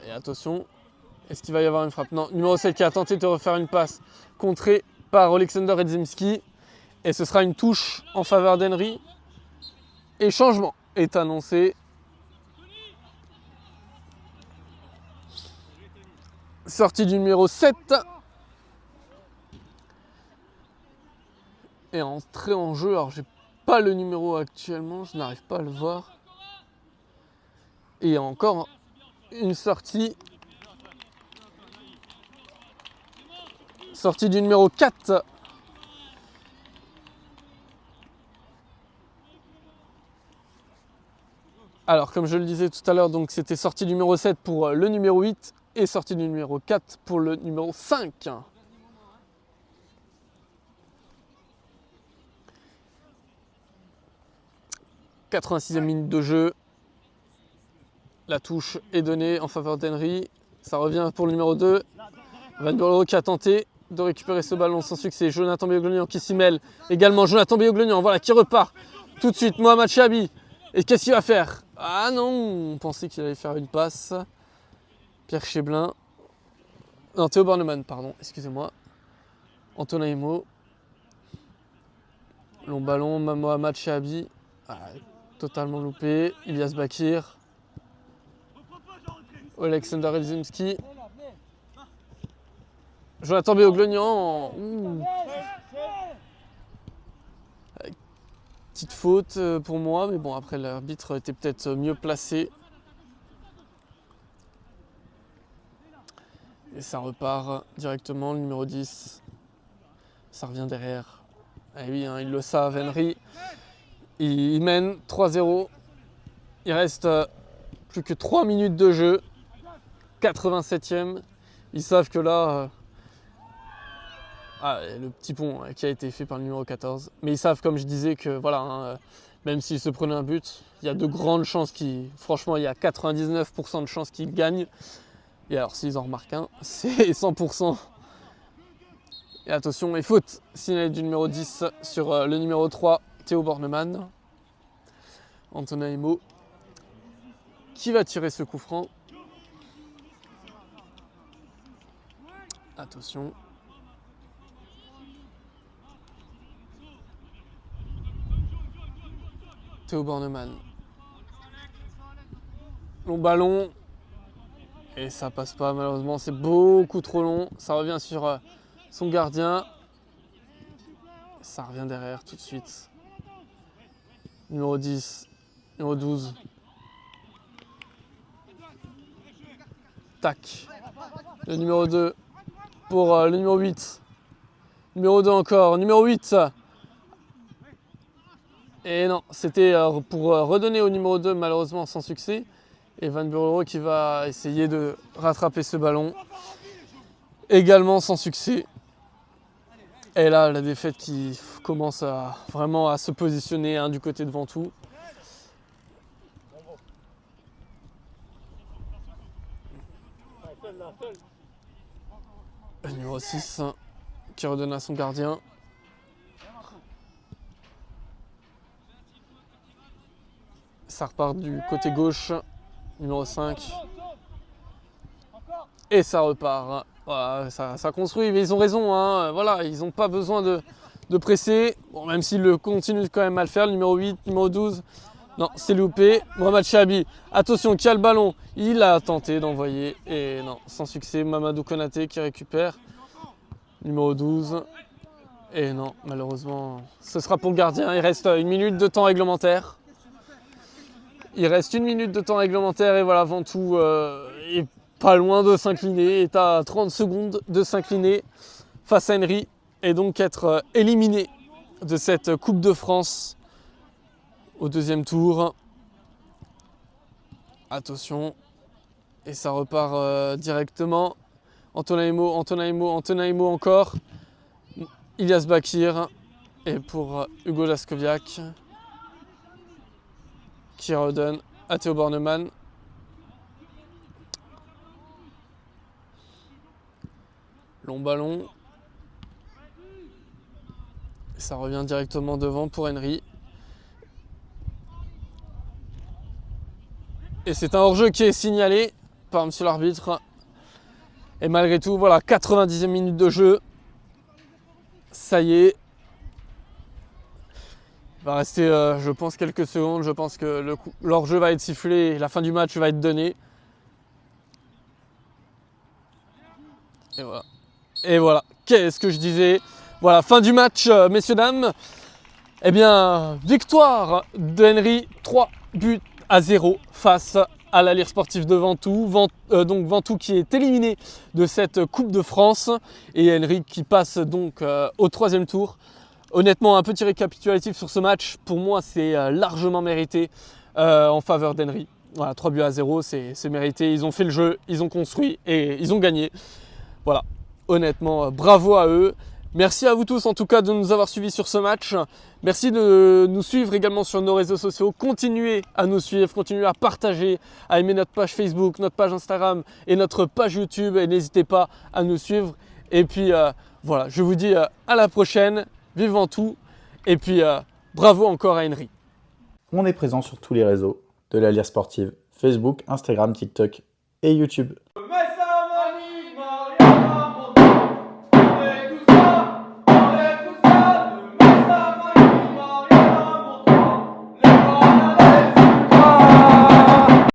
Et attention, est-ce qu'il va y avoir une frappe? Non, numéro 7 qui a tenté de refaire une passe contrée par Aleksander Redzimski. Et ce sera une touche en faveur d'Henry. Et changement est annoncé. Sortie du numéro 7. Et entrée en jeu. Alors j'ai pas le numéro actuellement, je n'arrive pas à le voir. Et encore une sortie. Sortie du numéro 4. Alors comme je le disais tout à l'heure, donc c'était sortie du numéro 7 pour le numéro 8 et sortie du numéro 4 pour le numéro 5. « 86e minute de jeu. La touche est donnée en faveur d'Henry. Ça revient pour le numéro 2. Van Burlo qui a tenté de récupérer ce ballon sans succès. Jonathan Bioglognan qui s'y mêle. Également Jonathan Bioglognan, voilà, qui repart tout de suite. Mohamed Chabi. Et qu'est-ce qu'il va faire? Ah non, on pensait qu'il allait faire une passe. Pierre Cheblin. Non, Théo Bornemann, pardon, excusez-moi. Antonimo. Long ballon, Mohamed Chabi. Ah, totalement loupé. Ilyas Bakir. Aleksander Redzimski. Jonathan Bioglognan. Petite faute pour moi, mais bon, après l'arbitre était peut-être mieux placé. Et ça repart directement, le numéro 10. Ça revient derrière. Et oui, hein, ils le savent, Henry. Il mène 3-0. Il reste plus que 3 minutes de jeu. 87e. Ils savent que là... le petit pont qui a été fait par le numéro 14. Mais ils savent, comme je disais, que voilà, hein, même s'ils se prenaient un but, il y a de grandes chances qu'ils... Franchement, il y a 99% de chances qu'ils gagnent. Et alors, s'ils en remarquent un, c'est 100%. Et attention, et faute signalée du numéro 10 sur le numéro 3, Théo Bornemann. Antonimo qui va tirer ce coup franc. Attention. Théo Bornemann. Long ballon. Et ça passe pas malheureusement, c'est beaucoup trop long. Ça revient sur son gardien. Ça revient derrière tout de suite. Numéro 10, numéro 12. Tac. Le numéro 2 pour le numéro 8. Numéro 2 encore, numéro 8. Et non, c'était pour redonner au numéro 2, malheureusement sans succès. Et Van Bureau qui va essayer de rattraper ce ballon. Également sans succès. Et là, la défaite qui commence vraiment à se positionner du côté de Ventoux. Le numéro 6 qui redonne à son gardien. Ça repart du côté gauche. Numéro 5. Et ça repart. Voilà, ça construit, mais ils ont raison. Voilà, ils n'ont pas besoin de presser. Bon, même s'ils le continuent quand même à le faire. Le numéro 8, numéro 12. Non, c'est loupé. Mohamed Chabi, attention, qui a le ballon. Il a tenté d'envoyer. Et non, sans succès. Mamadou Konaté qui récupère. Numéro 12. Et non, malheureusement, ce sera pour le gardien. Il reste 1 minute de temps réglementaire. Il reste 1 minute de temps réglementaire et voilà, Ventoux est pas loin de s'incliner, est à 30 secondes de s'incliner face à Henry et donc être éliminé de cette Coupe de France au deuxième tour. Attention, et ça repart directement. Antonaimo encore. Ilias Bakir et pour Hugo Laskoviak qui redonne à Théo Bornemann. Long ballon. Ça revient directement devant pour Henry. Et c'est un hors-jeu qui est signalé par monsieur l'arbitre. Et malgré tout, voilà, 90e minute de jeu. Ça y est. Il va rester, je pense, quelques secondes. Je pense que l'hors-jeu va être sifflé et la fin du match va être donnée. Et voilà. Et voilà. Qu'est-ce que je disais? Voilà, fin du match, messieurs, dames. Eh bien, victoire de Henry, 3-0 face à la Lire Sportive de Ventoux. Donc Ventoux qui est éliminé de cette Coupe de France. Et Henry qui passe donc au 3e tour. Honnêtement, un petit récapitulatif sur ce match, pour moi c'est largement mérité en faveur d'Henry. Voilà, 3-0, c'est mérité, ils ont fait le jeu, ils ont construit et ils ont gagné. Voilà, honnêtement, bravo à eux. Merci à vous tous en tout cas de nous avoir suivis sur ce match. Merci de nous suivre également sur nos réseaux sociaux. Continuez à nous suivre, continuez à partager, à aimer notre page Facebook, notre page Instagram et notre page YouTube. Et n'hésitez pas à nous suivre. Et puis voilà, je vous dis à la prochaine. Vive Ventoux, et puis bravo encore à Henry. On est présent sur tous les réseaux de la Lire Sportive, Facebook, Instagram, TikTok et YouTube.